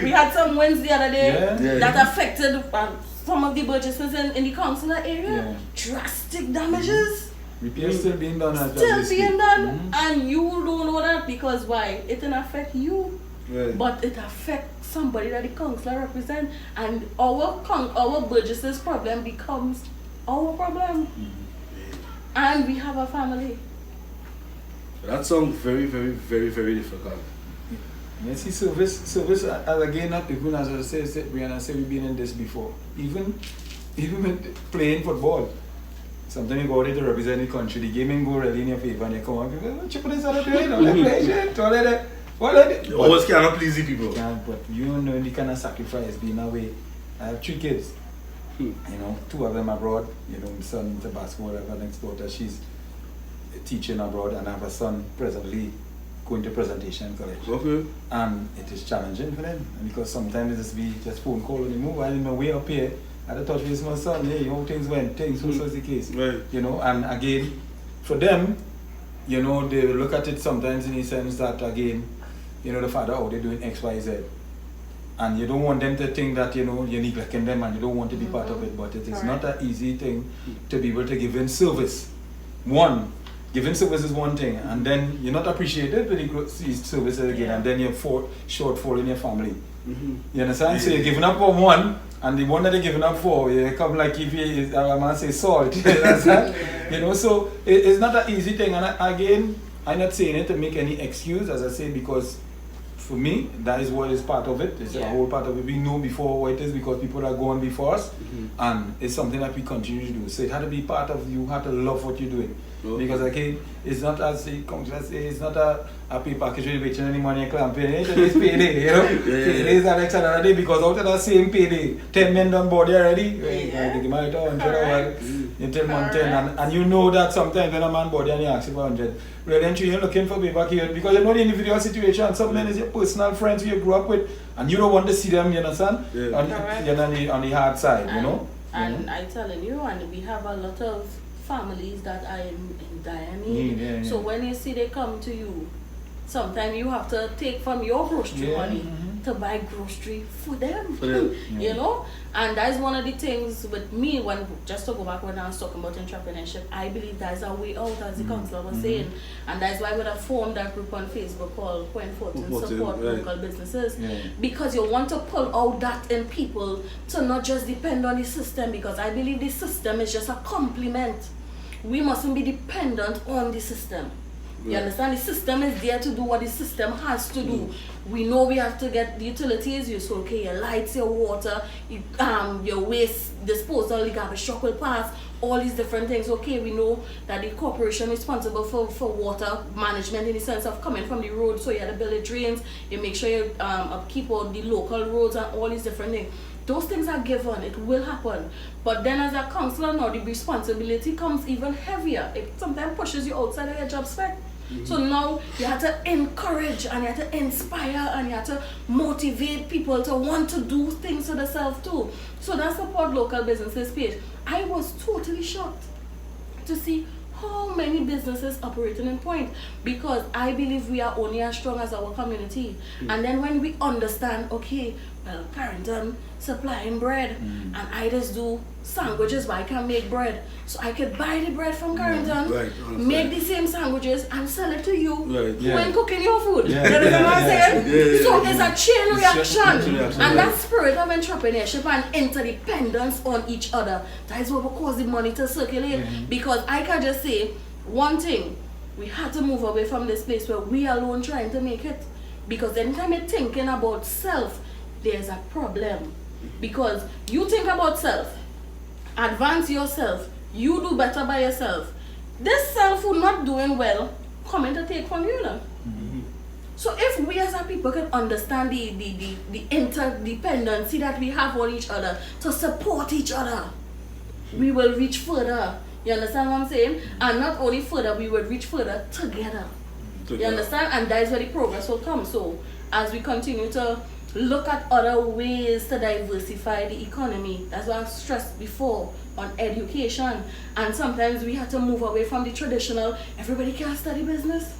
we had some winds the other day that affected some of the budgets in the councillor area. Drastic damages. Repairs still being done. And you don't know that, because why? It didn't affect you, but it affects somebody that the councillor represent, and our Burgess's problem becomes our problem. And we have a family. That sounds very, very, very, very difficult. You see, service again, not even as I say, we've been in this before. Even with playing football. Sometimes you go out to represent the country, the game ain't go really in your favor, and you come up, you chip this out of the way, You always cannot please the people. But you know the kind of sacrifice being away. I have 3 kids. You know, 2 of them abroad. You know, my son into basketball, I have an next daughter, she's teaching abroad, and I have a son presently going to presentation college. And it is challenging for them, because sometimes it's just phone call on the move, while in my way up here, I had to touch with my son, hey, how things went, things was the case. You know, and again, for them, you know, they look at it sometimes in the sense that, again, you know, the father, oh, they're doing X, Y, Z. And you don't want them to think that, you know, you're neglecting them and you don't want to be part of it, but it is not an easy thing to be able to give in service. Giving service is one thing, and then you're not appreciated with these services again, and then you're shortfall in your family. You understand? So you're giving up for one, and the one that you're giving up for, you come like if you, I must say, salt. You understand? You know, so it's not an easy thing. And again, I'm not saying it to make any excuse, as I say, because for me, that is what is part of it. It's a whole part of it. We know before what it is because people are going before us, and it's something that we continue to do. So it had to be part of you, had to love what you're doing. Because again, it's not as it's not a pay package where you're waiting any money and clamping it, it's payday, you know? Payday is the next another day, because out of that same payday, 10 men done body already. until month 10, Correct. and you know that sometimes when a man body and he asks you for 100, really and truly you're looking for paper here because you know the individual situation. Some men is your personal friends who you grew up with, and you don't want to see them, you understand? Yeah. On the hard side, you know? And I telling you, and we have a lot of families that are in dire need. Yeah. So when you see they come to you, sometimes you have to take from your grocery money to buy grocery for them. You know? And that's one of the things with me, when just to go back when I was talking about entrepreneurship, I believe that's a way out, as the counselor was saying. And that's why we have formed that group on Facebook called Point Fortune Support Local Businesses. Because you want to pull out that in people to not just depend on the system, because I believe the system is just a complement. We mustn't be dependent on the system. You understand? The system is there to do what the system has to do. We know we have to get the utilities, your lights, your water, your waste disposal, the garbage truck will pass, all these different things. Okay, we know that the corporation is responsible for water management in the sense of coming from the road, so you have to build the drains, you make sure you upkeep all the local roads and all these different things. Those things are given, it will happen. But then as a counselor now, the responsibility comes even heavier. It sometimes pushes you outside of your job spec. So now you have to encourage and you have to inspire and you have to motivate people to want to do things for themselves too. So that's Support Local Businesses page. I was totally shocked to see how many businesses operating in Point, because I believe we are only as strong as our community. And then when we understand, okay, well, Carrington supplying bread, and I just do sandwiches, but I can make bread. So I could buy the bread from Carrington, make the same sandwiches, and sell it to you who ain't cooking your food. You understand what I'm saying? So there's a chain reaction. And that spirit of entrepreneurship and interdependence on each other, that is what will cause the money to circulate. Because I can just say one thing, we had to move away from this place where we alone trying to make it. Because anytime you're thinking about self, there's a problem. Because you think about self, advance yourself, you do better by yourself. This self who not doing well, coming to take from you now. So if we as a people can understand the interdependency that we have on each other to support each other, we will reach further. You understand what I'm saying? And not only further, we will reach further together. You understand? And that is where the progress will come. So as we continue to look at other ways to diversify the economy, that's what I stressed before on education. And sometimes we have to move away from the traditional, everybody can study business.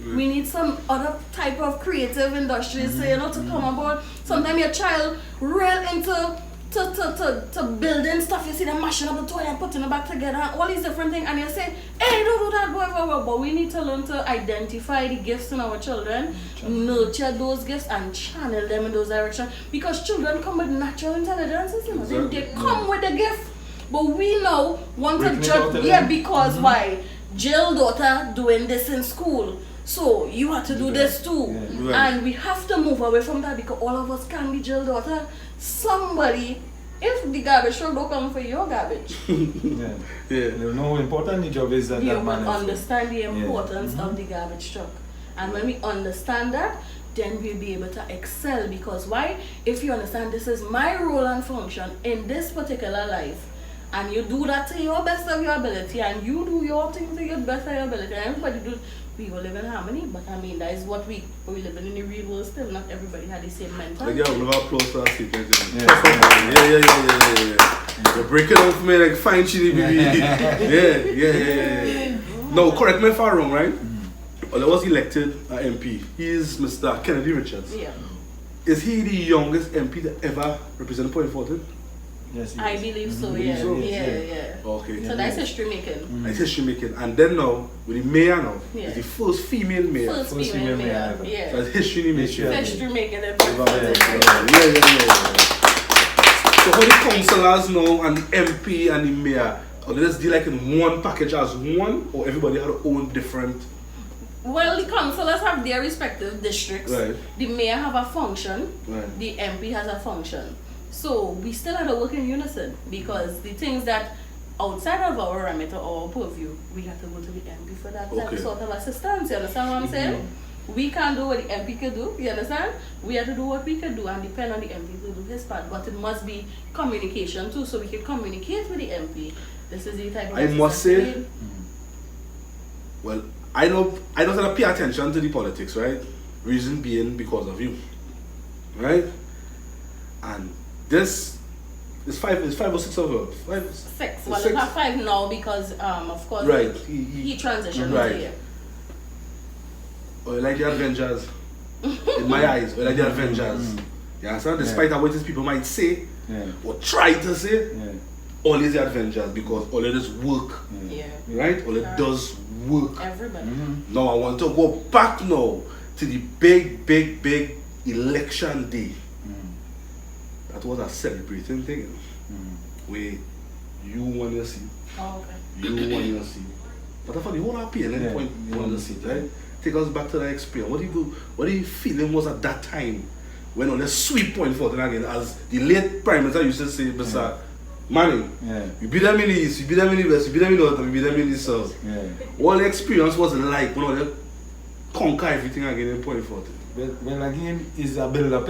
We need some other type of creative industries to come about. Sometimes your child real into to building stuff, you see them mashing up the toy and putting it back together and all these different things, and you say, hey, don't do that, boy. But we need to learn to identify the gifts in our children, nurture those gifts and channel them in those directions, because children come with natural intelligence, they come with a gift. But we now want to judge, because why? Jill daughter doing this in school, so you have to do this too. And we have to move away from that, because all of us can be Jill daughter. Somebody, if the garbage truck don't come for your garbage, you know how important the job is that you that man will understand the importance of the garbage truck. And when we understand that, then we'll be able to excel. Because why? If you understand this is my role and function in this particular life, and you do that to your best of your ability, and you do your thing to your best of your ability, and everybody do, we will live in harmony. But I mean, that is what we live in the real world still. Not everybody had the same mentality. Like, yeah, we'll applause to our sequence. You're breaking out for me like fine chili, baby. No, correct me if I'm wrong, right? Well, I was elected MP. He is Mr. Kennedy Richards. Yeah. Is he the youngest MP to ever represent Point Fortune? Yes, I believe so, yeah. Okay. So that's history making. That's history making. And then now, with the mayor now, is the first female mayor. First female mayor. Yeah. So that's history making. History making. Yeah. So how the councillors now and the MP and the mayor, or they just deal like in one package as one, or everybody have their own different? Well, the councillors have their respective districts. Right. The mayor have a function. Right. The MP has a function. So we still have to work in unison, because the things that outside of our remit or our purview, we have to go to the MP for that sort of assistance. You understand what I'm saying? We can't do what the MP can do, you understand? We have to do what we can do and depend on the MP to do his part. But it must be communication too, so we can communicate with the MP this is the type of I must say, need. well, I don't pay attention to the politics, right? Reason being because of you, right? And this is five or six of us. Six. Well, we have 5 now because, of course, right. he transitioned right. here. Or like the Avengers, in my eyes, or like the Avengers. You understand? Despite what these people might say or try to say, always the Avengers because all it is work. Right? All it does work. Everybody. Now I want to go back now to the big election day. That was a celebrating thing. Where you want to see. Oh, okay. You want to see. But I thought the whole appeal point you want to see, right? Take us back to that experience. What do you feeling was at that time when on the sweet point for them again, as the late Prime Minister used to say, Mr. Manning, you beat them in the East, you beat them in the West, you beat them in the North, and you beat them in the South. What the experience was like when they conquer everything again in point for them? Well, again, is a build-up,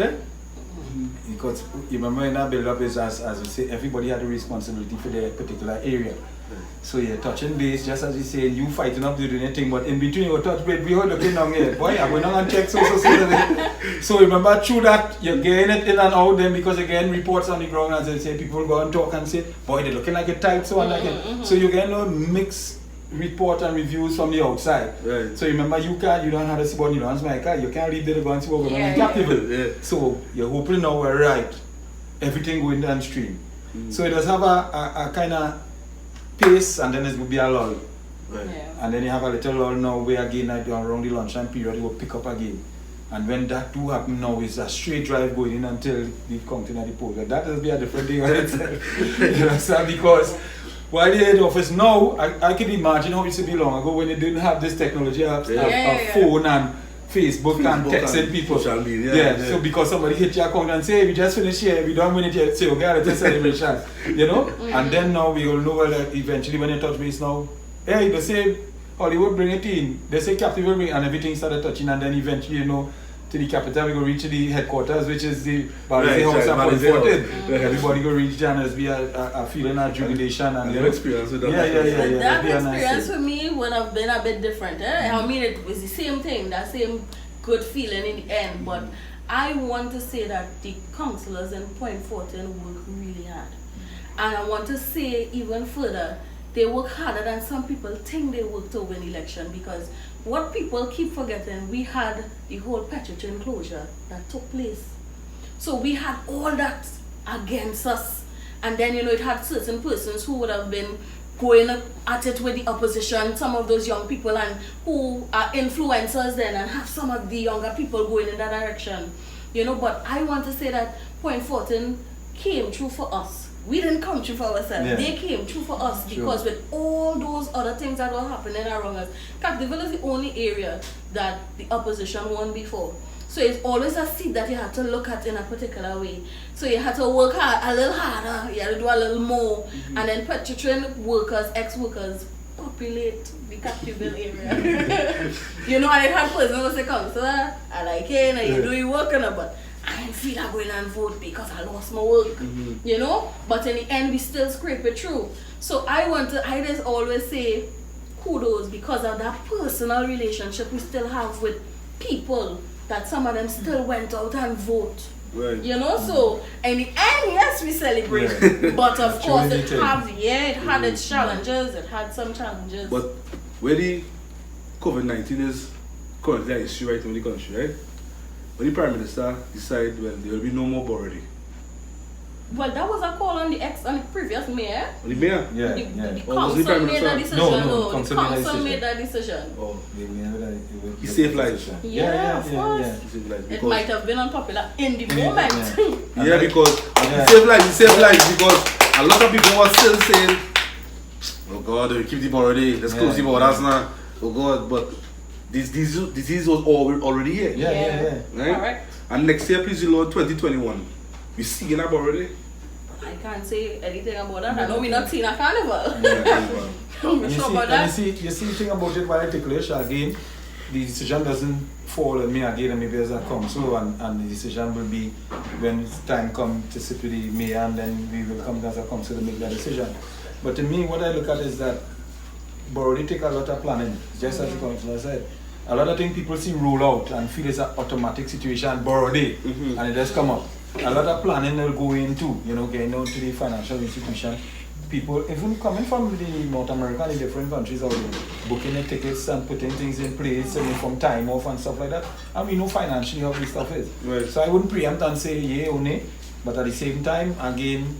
Because you remember in that build-up is as you say, everybody had a responsibility for their particular area. So you're touching base, just as you say, you fighting up doing anything, but in between you touch base, we hold looking down here. Boy, I'm going on and check so remember through that, you're getting it in and out then because you're getting reports on the ground as they say, people go and talk and say, boy, they're looking like a tight, so on like it. So you're getting no mixed report and reviews from the outside. Right. So remember you don't have a spot, you don't have my car, you can't read the guns over captive. So you're hoping now we're right. Everything going downstream. So it does have a kind of pace and then it will be a lull. Right. And then you have a little lull now where again around the lunchtime period it will pick up again. And when that do happen now it's a straight drive going in until the counting at the poll. That will be a different thing on itself. You understand? Because while the head office now, I can imagine how it used to be long ago when you didn't have this technology of phone and Facebook and texting people. Social media. So because somebody hit your account and say, hey, we just finished here, we don't win it yet, say, okay, it's a celebration. You know? And then now we will know that eventually when you touch base now, hey, they say Hollywood bring it in, they say captive will bring, and everything started touching, and then eventually, you know, to the capital, we go reach to the headquarters, which is the Balizé House and Point 14. Everybody go reach there and there's be a feeling of jubilation and your experience with that. That experience for me would have been a bit different. I mean, it was the same thing, that same good feeling in the end, but I want to say that the councillors in Point 14 work really hard. And I want to say even further, they work harder than some people think they work to win election, because what people keep forgetting, we had the whole Petrotrin closure that took place. So we had all that against us. And then, you know, it had certain persons who would have been going at it with the opposition, some of those young people and who are influencers then and have some of the younger people going in that direction. You know, but I want to say that Point 14 came through for us. We didn't come through for ourselves. They came through for us because with all those other things that were happening around us, Capdeville is the only area that the opposition won before. So it's always a seat that you have to look at in a particular way. So you have to work hard, a little harder, you have to do a little more. And then Petrotrin workers, ex-workers, populate the Capdeville area. You know, and it had persons who say, Councillor, I like it, and you do your work, but I didn't feel like going and vote because I lost my work, you know? But in the end, we still scrape it through. So I just always say kudos because of that personal relationship we still have with people, that some of them still went out and vote. Right. You know, so in the end, yes, we celebrate. But of course, it had its challenges, it had some challenges. But where the COVID-19 is currently an issue right in the country, right? When the Prime Minister decided, well, there will be no more Borody. Well, that was a call on the previous mayor. On the mayor? The council made that decision. No, the council made that decision. Oh, he saved lives. Yeah, of course. He saved lives. It might have been unpopular in the moment. Because he saved lives because a lot of people were still saying, oh God, we keep the Borody, let's close the borders now. Oh God, but this disease was already here. Right? Correct. And next year, please, Lord, 2021, we see in Borody. I can't say anything about that. I know we're not seeing a carnival. You see the thing about it, while I take again, the decision doesn't fall on me again, and maybe as a council, and the decision will be when it's time comes to sit with the mayor, and then we will come as a council to make that decision. But to me, what I look at is that Borodi take a lot of planning, just as the councillor said. A lot of things people see roll out and feel it's an automatic situation, Borodi, and it just come up. A lot of planning will go into, getting down to the financial institution. People, even coming from the North America and the different countries out there, booking the tickets and putting things in place and from time off and stuff like that. And we know financially how this stuff is. Right. So I wouldn't preempt and say yeah or nay, but at the same time, again,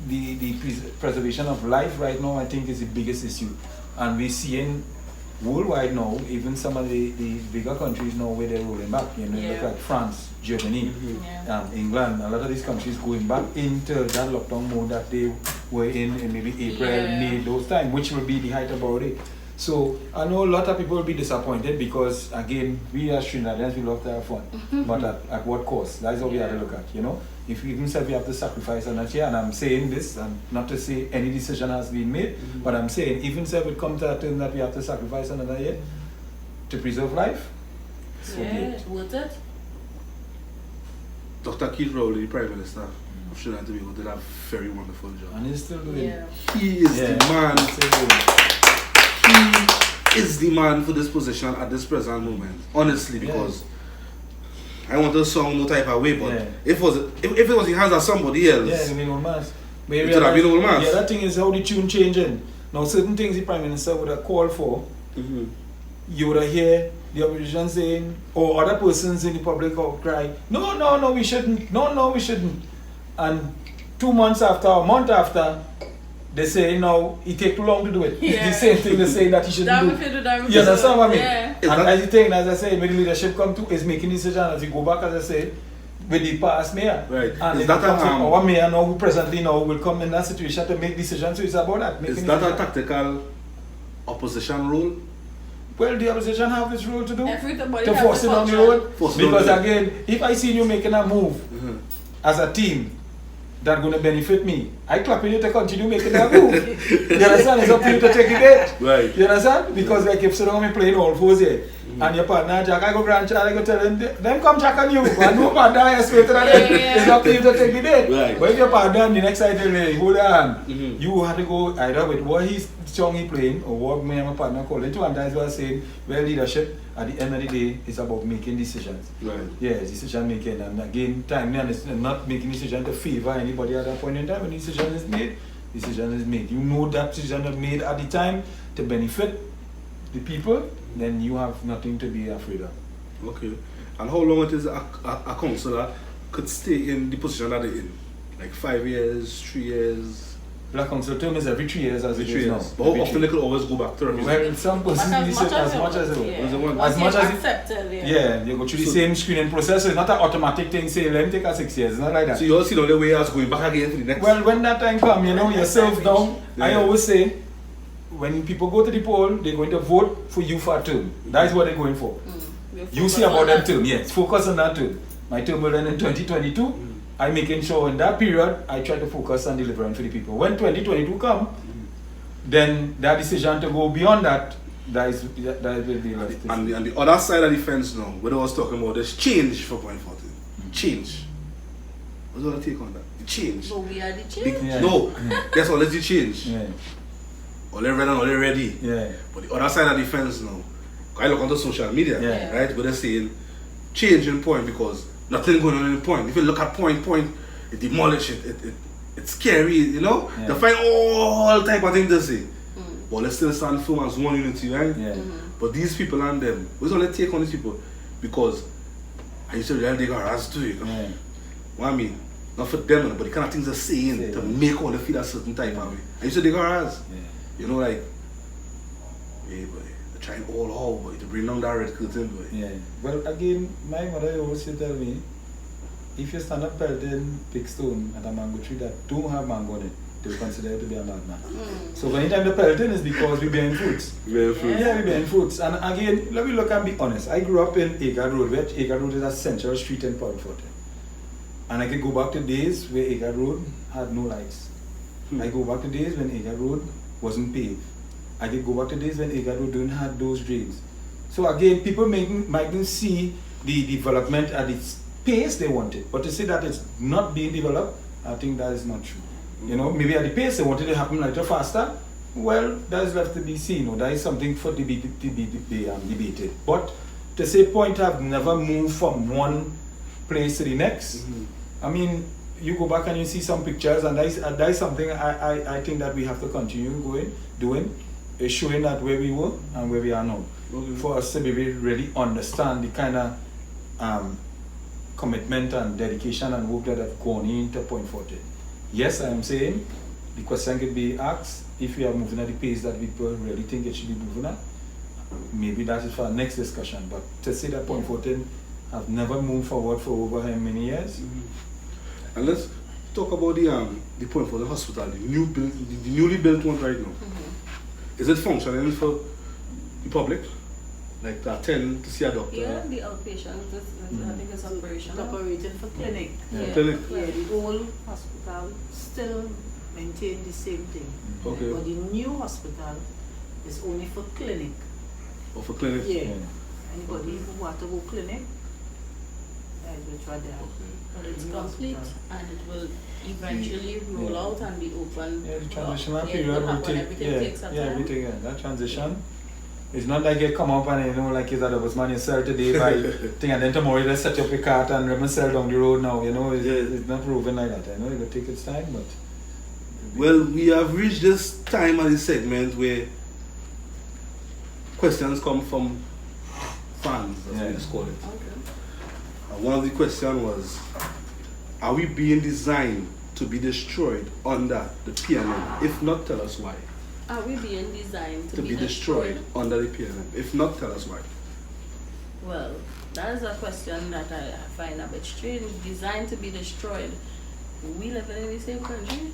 the preservation of life right now I think is the biggest issue. And we're seeing worldwide now, even some of the bigger countries now where they're rolling back. Look at France, Germany, England, a lot of these countries going back into that lockdown mode that they were in maybe April, May, those times, which will be the height of our day. So I know a lot of people will be disappointed because again, we as Trinidadians, we love to have fun, but at what cost? That's what we have to look at, If we even said we have to sacrifice another year, and I'm saying this, and not to say any decision has been made, but I'm saying even if it comes to a term that we have to sacrifice another year to preserve life, so be it. Worth it. Dr. Keith Rowley, the Prime Minister of Trinidad and Tobago, did a very wonderful job. And he's still doing it. He is the man. He is the man for this position at this present moment. Honestly, because I want to sound no type of way, but if it was in the hands of somebody else, it would have been old mass. Yeah, that thing is how the tune changing. Now certain things the Prime Minister would have called for, you would have heard the opposition saying, or other persons in the public outcry, no, we shouldn't, no, we shouldn't. And 2 months after, a month after, they say, no, it takes too long to do it. It's the same thing they say that he shouldn't do. You understand what I mean? And as the thing, as I say, when the leadership come to, is making decisions, as you go back, as I say, with the past mayor. Right. And if our mayor now, who presently now will come in that situation to make decisions, so it's about that. Is that a tactical opposition role? Well, the opposition have this role to do. Everybody to force it on the road. Because on again, if I see you making a move as a team that's going to benefit me, I clap you to continue making that move. You understand? It's up to you to take it. Right. You understand? Because like if so me playing all fours here, and your partner Jack, I go grandchild, I go tell them, them come check on you. And no partner is straight to that. It's up to you to take the date. Right. But if your partner the next side they hold on, you have to go either with what song he playing or what me and my partner call it. And that's what I'm saying. Well, leadership at the end of the day is about making decisions. Right. Yes, decision making, and again, time and not making decision to favor anybody at that point in time. When decision is made, decision is made. You know that decision is made at the time to benefit the people, then you have nothing to be afraid of. Okay. And how long it is a councillor could stay in the position that they're in? Like 5 years, 3 years? Black council term is every 3 years as it is now. But how often they could always go back to represent? Well, in some positions, as much as it you go through the same screening process. So it's not an automatic thing, say, let me take a 6 years. It's not like that. So you all see the only way as going back again for the next? Well, when that time comes, yourself down, I always say, when people go to the poll, they're going to vote for you for a term. That is what they're going for. You see about that term, yes. Focus on that term. My term will end in 2022. I'm making sure in that period, I try to focus on delivering for the people. When 2022 come, then that decision to go beyond that, that will be left. And the other side of the fence now, what I was talking about, there's change for point 14. Change. What's your take on that? The change. So we are the change? No, that's all, let's the change. All ready and all ready. But the other side of the fence now, I look onto social media, right? But they're saying change in point because nothing going on in the point. If you look at point, it demolish it. It's scary, They find all type of things to say. But let's still stand firm as one unity, right? But these people and them, we don't take on these people because I used to realize they got harassed too, What I mean? Not for them, but the kind of things they're saying to make all the feel a certain type of way. I used to they got harassed. Like, hey boy, they're trying all out, boy, to bring down that red curtain, boy. Well, again, my mother always used to tell me, if you stand up pelting big stone at a mango tree that don't have mango on it, they'll consider it to be a madman. So anytime the pelting is because we're bearing fruits. We're bearing fruits. And again, let me look and be honest. I grew up in Agard Road, where Agard Road is a central street in Port Fortin. And I can go back to days where Agard Road had no lights. I go back to days when Agard Road wasn't paved. I did go back to days when Agard Road didn't have those drains. So again, people mightn't see the development at its pace they wanted. But to say that it's not being developed, I think that is not true. You know, maybe at the pace they wanted to happen a little faster. Well, that is left to be seen, or that is something for to be debated. But to say point, I've never moved from one place to the next. I mean, you go back and you see some pictures, and that is something I think that we have to continue doing, is showing that where we were and where we are now. For us to maybe really understand the kind of commitment and dedication and work that have gone into Point 14. Yes, I am saying the question could be asked, if we are moving at the pace that people really think it should be moving at, maybe that is for our next discussion. But to say that Point 14 have never moved forward for over how many years? And let's talk about the Point 14 hospital, the newly built one right now. Is it functioning for the public? Like to attend to see a doctor? Yeah, the outpatient, I think it's operational. Operated for clinic. Yeah. Clinic. Yeah, the old hospital still maintain the same thing. Okay. But the new hospital is only for clinic. Or for clinic? Yeah. Anybody who want to go clinic, I will try that. But it's complete and it will eventually roll out and be open. Yeah, the transitional Yeah, period it will will happen. take, Everything takes a time. everything, that transition. It's not like you come up and you know, like you said, was man you sell today by thing, and then tomorrow you set up your cart and run sell down the road now, you know, it's not proven like that. I know it will take its time, but... Well, we have reached this time of the segment where questions come from fans, as we just call it. Okay. One of the questions was, are we being designed to be destroyed under the PNM? If not, tell us why. Are we being designed To be destroyed under the PNM. If not, tell us why. Well, that is a question that I find a bit strange. Designed to be destroyed. We live in the same country.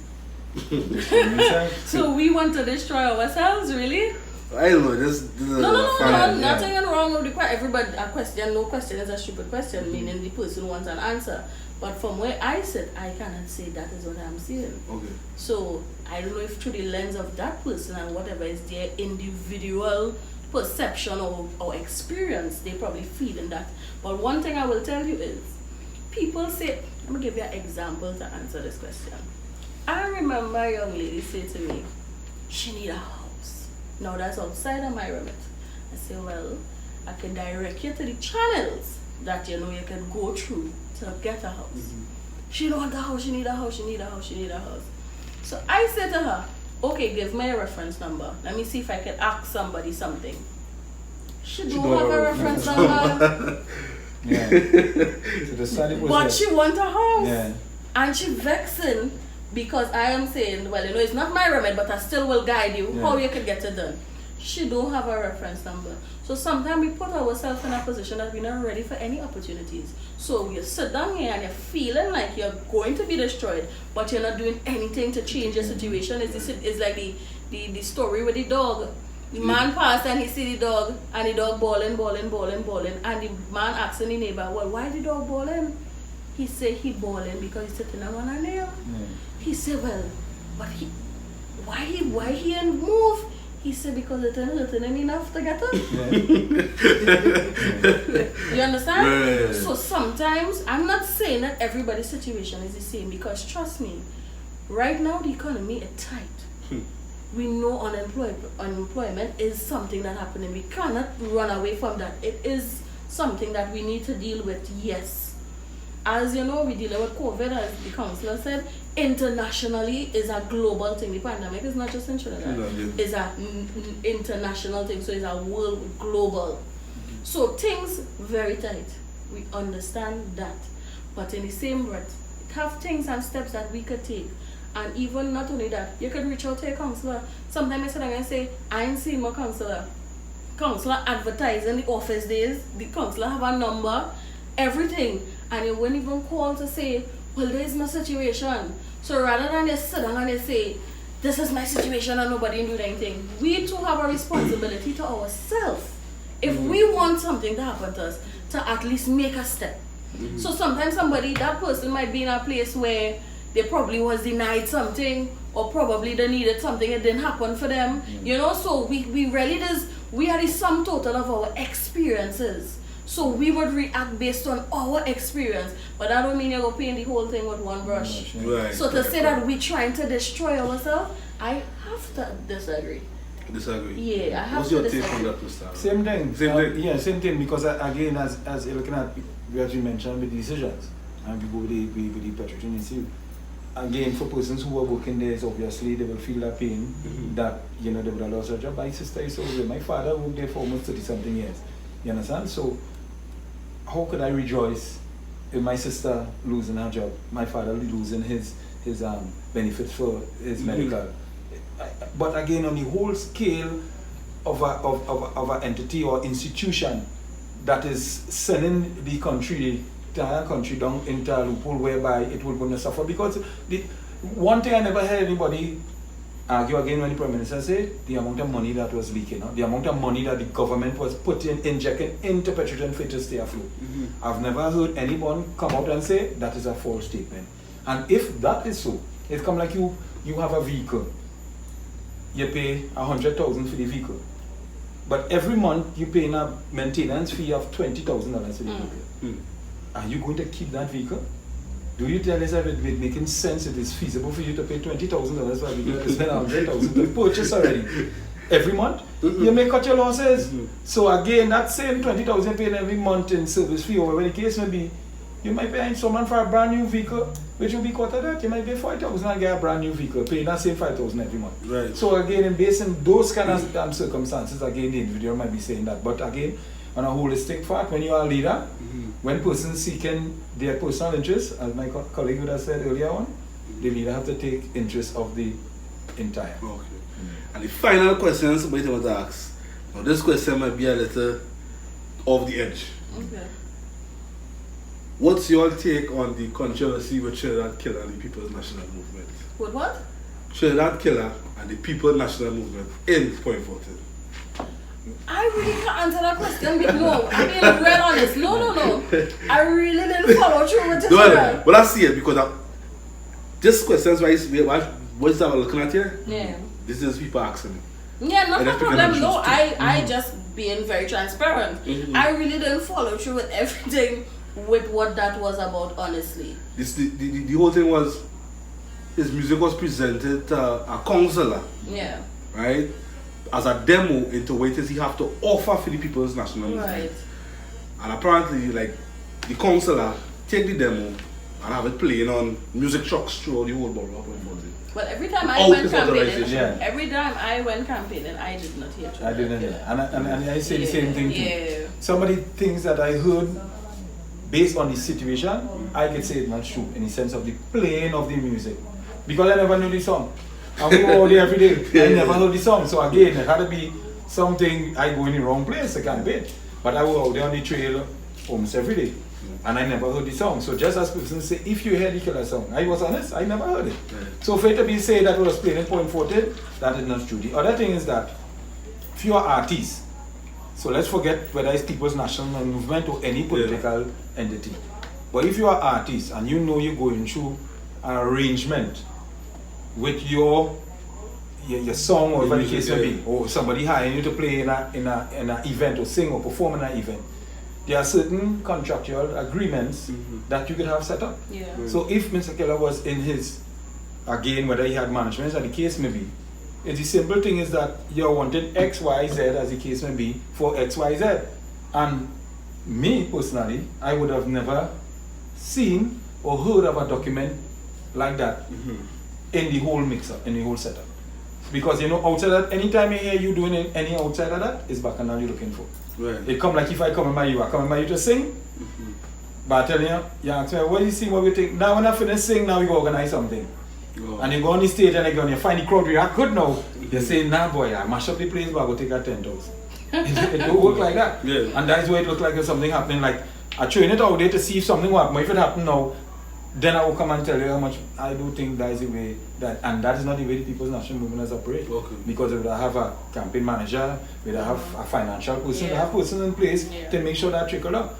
So we want to destroy ourselves, really? I don't know, this is No, fine. nothing wrong with the question. Everybody, a question, no question is a stupid question, meaning the person wants an answer. But from where I sit, I cannot say that is what I'm seeing. Okay. So I don't know if through the lens of that person and whatever is their individual perception or experience, they probably feeling that. But one thing I will tell you is, people say, let me give you an example to answer this question. I remember a young lady say to me, she need a house. Now that's outside of my remit. I say, well, I can direct you to the channels that you know you can go through to get a house. She don't want a house, she need a house, she need a house, she need a house. So I said to her, okay, give me a reference number. Let me see if I can ask somebody something. She don't have a reference number. Yeah. So the study was But she want a house. Yeah. And she vexing because I am saying, well, you know, it's not my remedy, but I still will guide you how you can get it done. She don't have a reference number. So sometimes we put ourselves in a position that we're not ready for any opportunities. So you sit down here and you're feeling like you're going to be destroyed, but you're not doing anything to change your situation. It's like the story with the dog. The man passed and he see the dog, and the dog bawling. And the man asking the neighbor, well, why the dog bawling? He said he bawling because he's sitting on a nail. He said, well, but why he ain't move? He said because it ain't hurting him enough to get up. You understand? Right. So sometimes, I'm not saying that everybody's situation is the same, because trust me, right now the economy is tight. We know unemployment is something that happening. We cannot run away from that. It is something that we need to deal with, yes. As you know, we deal with COVID, as the councillor said, internationally is a global thing. The pandemic is not just in Trinidad. It's an international thing, so it's a world global. So things very tight. We understand that. But in the same breath, have things and steps that we could take. And even not only that, you could reach out to your councillor. Sometimes I sit down and say, I ain't seen my councillor. Councillor advertising the office days, the councillor have a number, everything. And you wouldn't even call to say, well, there's my situation. So rather than just sit down and just say, this is my situation and nobody do anything, we too have a responsibility to ourselves. If we want something to happen to us, to at least make a step. So sometimes that person might be in a place where they probably was denied something, or probably they needed something, it didn't happen for them. You know, so we really we are the sum total of our experiences. So we would react based on our experience. But that don't mean you're going to paint the whole thing with one brush. Right. So to say that we're trying to destroy ourselves, I have to disagree. Disagree. Yeah, I have What's to your disagree. take on that, Mr. Same thing. Same thing. Yeah, same thing. Because again, as you're looking at, as you mentioned, with decisions, and we go with the petroleum issue. Again, for persons who are working there, obviously they will feel that pain that they would have lost their job. My sister is over there. My father worked there for almost 30-something years. You understand? So, how could I rejoice if my sister losing her job, my father losing his benefits for his medical? But again, on the whole scale of an entity or institution that is sending the entire country down into a loophole whereby it will going to suffer. Because one thing I never heard anybody argue again when the Prime Minister said the amount of money that was leaking, the amount of money that the government was injecting into petroleum for it to stay afloat. I've never heard anyone come out and say that is a false statement. And if that is so, it's come like you have a vehicle. You pay 100,000 for the vehicle, but every month you pay a maintenance fee of $20,000 for the vehicle. Are you going to keep that vehicle? Do you tell us that it making sense, it is feasible for you to pay $20,000 for a vehicle, spend 100,000 to purchase already every month? You may cut your losses. So again, that same 20,000 paying every month in service fee, or whatever the case may be, you might pay someone for a brand new vehicle, which will be quarter that. You might pay 5,000 and get a brand new vehicle, paying that same 5,000 every month. Right. So again, based on those kind of circumstances, again, the individual might be saying that. But again, on a holistic fact, when you are a leader, when persons seeking their personal interests, as my colleague would have said earlier on, the leader have to take interest of the entire. Okay. And the final question somebody want to ask. Now this question might be a little off the edge. Okay. What's your take on the controversy with Trinidad Killer and the People's National Movement? With what? Trinidad Killer and the People's National Movement in Point 14. I really can't answer that question. No, I'm being real honest. No. I really didn't follow through with this one. But I see it because this question is what's that we're looking at here? Yeah. This is people asking me. Yeah, not And a that's because problem. I'm No, choosing. I just being very transparent. I really didn't follow through with everything with what that was about, honestly. The whole thing was his music was presented to a counselor, Yeah. right? As a demo into what it is he have to offer for the People's National Movement. Right. And apparently, like, the counselor take the demo and have it playing on music trucks throughout the whole borough of Point 14. But every time I Out went is campaigning, authorization. every time I went campaigning, I did not hear I didn't hear. And I say the same thing too. Yeah. Some of the things that I heard based on the situation, I could say it's not true in the sense of the playing of the music. Because I never knew the song. I go all day every day. I never heard the song. So again, it had to be something I go in the wrong place, I can't bet. But I go out there on the trail almost every day. And I never heard the song. So just as persons say, if you hear the Killer song, I was honest, I never heard it. So for it to be said that it was playing in Point 14, that is not true. The other thing is that if you are artists, so let's forget whether it's People's National Movement or any political entity. But if you are artists and you know you're going through an arrangement with your song or whatever the case may be, or somebody hiring you to play in an event or sing or perform in an event, there are certain contractual agreements that you could have set up. Yeah. So if Mr. Keller was in his, again, whether he had management, as the case may be, the simple thing is that you're wanting X, Y, Z, as the case may be, for X, Y, Z. And me, personally, I would have never seen or heard of a document like that in the whole mix-up, in the whole setup. Because, outside that, anytime you hear you doing any outside of that, it's bacchanal you're looking for. Right. It come like if I come in by you, I come in by you to sing. But I tell you, you ask me, what do you sing, what do you think? Now when I finish sing, now we go organize something. Oh. And you go on the stage and you find the crowd react good now. You say, nah boy, I mash up the place, but I go take that 10,000. It don't work like that. Yeah. And that's why it look like there's something happening. Like, I train it out there to see if something will happen. If it happen now, then I will come and tell you how much I do think that is the way that, and that is not the way the People's National Movement has operated. Okay. Because if I have a campaign manager, if I have a financial person, Yeah. I have persons in place Yeah. to make sure that trickle up.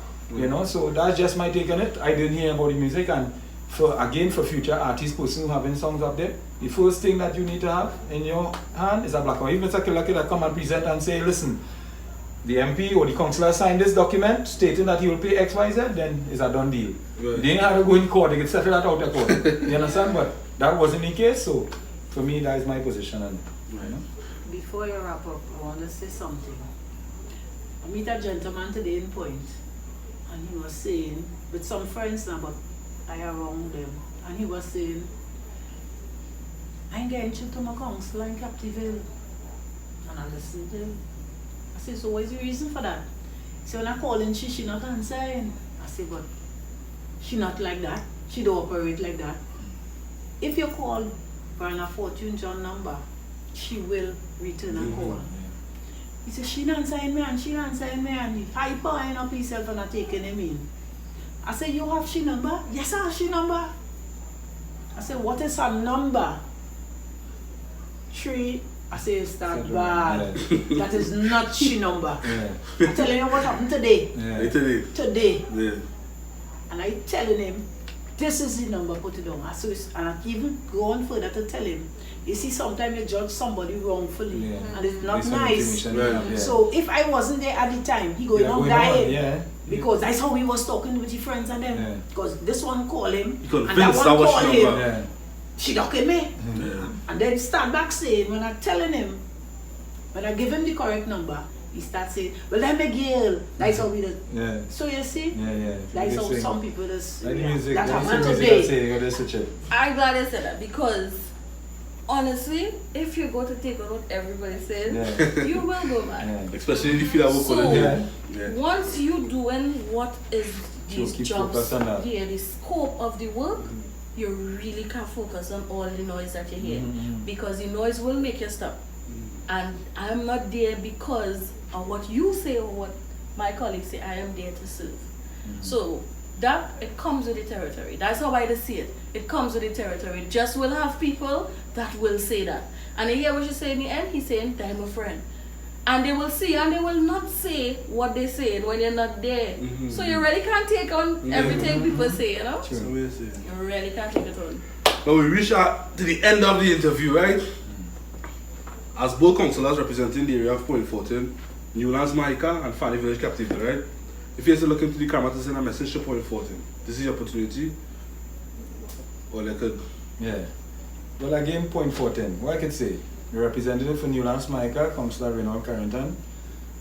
So that's just my take on it. I didn't hear about the music, and for future artists, person who having songs up there, the first thing that you need to have in your hand is a black and white. If Mr. Killer come and present and say, listen, the MP or the councillor signed this document stating that he will pay XYZ, then it's a done deal. Right. They ain't had to go in court, they could settle that out of court. You understand? But that wasn't the case, so for me, that is my position. And, you know. Before you wrap up, I want to say something. I meet a gentleman today in Point, and he was saying, with some friends now, but I around them, and he was saying, I ain't getting you to my council in Captiville. And I listened to him. I said, so what is the reason for that? He said, when I call in, she not answering. I said, but she not like that. She don't operate like that. If you call Brianna Fortune John number, she will return a call. He said, she not answering me and she not answering me, and he hypering up himself and not taking him in. I said, you have she number? Yes, I have she number. I said, what is her number? 3. I say, it's that bad. Yeah. That is not she number. Yeah. I'm telling you what happened today. Yeah. Today. Yeah. And I telling him, this is the number, put it down. And I even go on further to tell him, you see, sometimes you judge somebody wrongfully, Yeah. and it's not Based on nice. information, Right. yeah. So if I wasn't there at the time, he going Yeah, on going dying. on, yeah. Because that's how he was talking with his friends and them. Yeah. Because this one call him, He convinced and that one that was call she him. number. Yeah. She ducking me. Yeah. And then start back saying, when I'm telling him, when I give him the correct number, he starts saying, well, I'm a girl. That's how we do. Yeah. So you see, Yeah. that's how Just some saying. people just, Like the yeah, music, that like the happened music I today. say, you gotta switch it. I'm glad I said that because honestly, if you go to take on what everybody said, Yeah. you will go mad. Yeah. Especially if you feel that work So- on it. Yeah. Yeah. Once you doing what is these keep jobs, focus on that. yeah, the scope of the work, you really can't focus on all the noise that you hear because the noise will make you stop. And I'm not there because of what you say or what my colleagues say. I am there to serve. So that it comes with the territory. That's how I see it. It comes with the territory. Just will have people that will say that. And I hear what you say in the end. He's saying, I'm a friend. And they will see and they will not say what they say when you're not there. So you really can't take on everything people say, you know? So we say. You really can't take it on. But we reach out to the end of the interview, right? As both councillors representing the area of Point Fortin, Newlands, Micah, and Fanny Village Captivity, right? If you're looking to the camera to send a message to Point Fortin, this is your opportunity. Or like a Yeah. Well, again, Point 14. What I could say, the representative for Newlands, Micah, Councillor Reynald Carrington,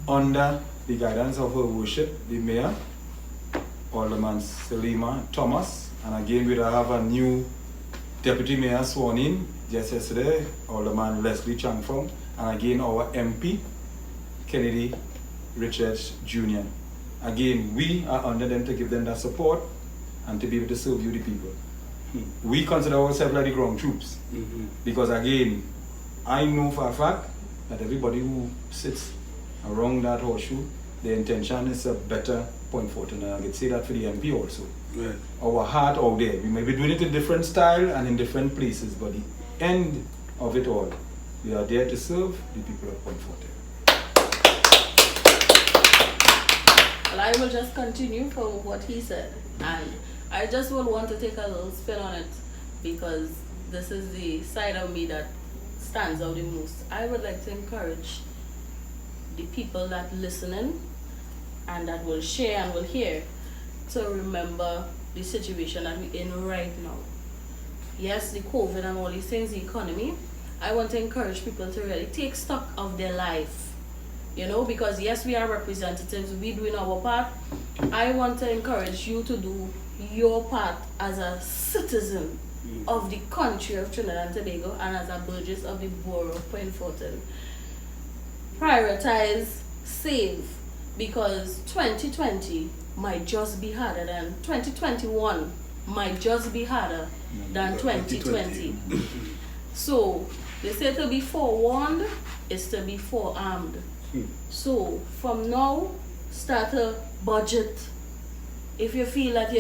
under the guidance of her worship, the mayor, Alderman Selima Thomas, and again, we have a new deputy mayor sworn in just yesterday, Alderman Leslie Changfong, and again, our MP, Kennedy Richards Jr. Again, we are under them to give them that support and to be able to serve you, the people. We consider ourselves like the ground troops because again, I know for a fact that everybody who sits around that horseshoe, the intention is a better Point Fortin, and I could say that for the MP also. right. Our heart out there, we may be doing it in different style and in different places, but the end of it all, we are there to serve the people of Point Fortin. Well, I will just continue from what he said, and I just will want to take a little spin on it because this is the side of me that stands out the most. I would like to encourage the people that listening and that will share and will hear to remember the situation that we're in right now. Yes, the COVID and all these things, the economy. I want to encourage people to really take stock of their life. You know, because yes, we are representatives, we doing our part. I want to encourage you to do your part as a citizen of the country of Trinidad and Tobago and as a burgess of the borough of Point Fortin. Prioritize, save, because 2020 might just be harder than 2021 might just be harder than 2020. So they say to be forewarned is to be forearmed. So from now, start a budget. If you feel that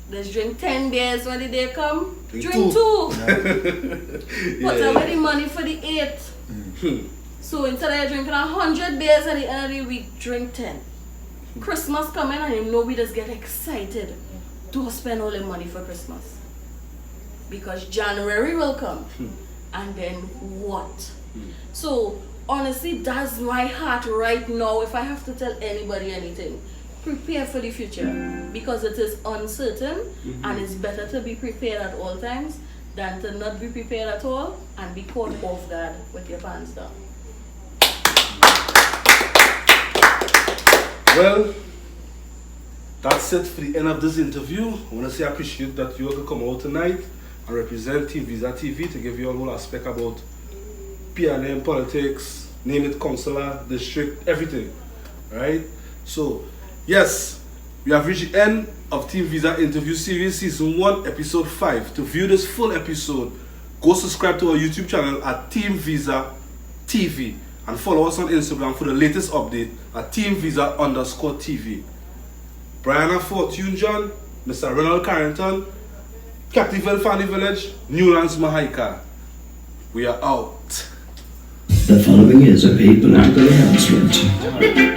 let's drink 10 beers when the day come, drink two. Put away the money for the 8. So instead of drinking 100 beers at the end of the week, drink 10. Christmas coming and you know we just get excited to spend all the money for Christmas. Because January will come. And then what? So honestly, that's my heart right now. If I have to tell anybody anything, prepare for the future, because it is uncertain, and it's better to be prepared at all times than to not be prepared at all and be caught off guard with your pants down. Well, that's it for the end of this interview. I want to say I appreciate that you all could come out tonight and represent TeamViza TV to give you a whole aspect about PLM, politics, name it, councillor, district, everything. Right? So, yes, we have reached the end of TeamViza interview series season 1 episode 5. To view this full episode, go subscribe to our YouTube channel at TeamViza TV and follow us on Instagram for the latest update at TeamViza_TV. Brianna Fortune John, Mr. Ronald Carrington, Captiville Family Village, Newlands Mahaika. We are out. The following is a paid political announcement.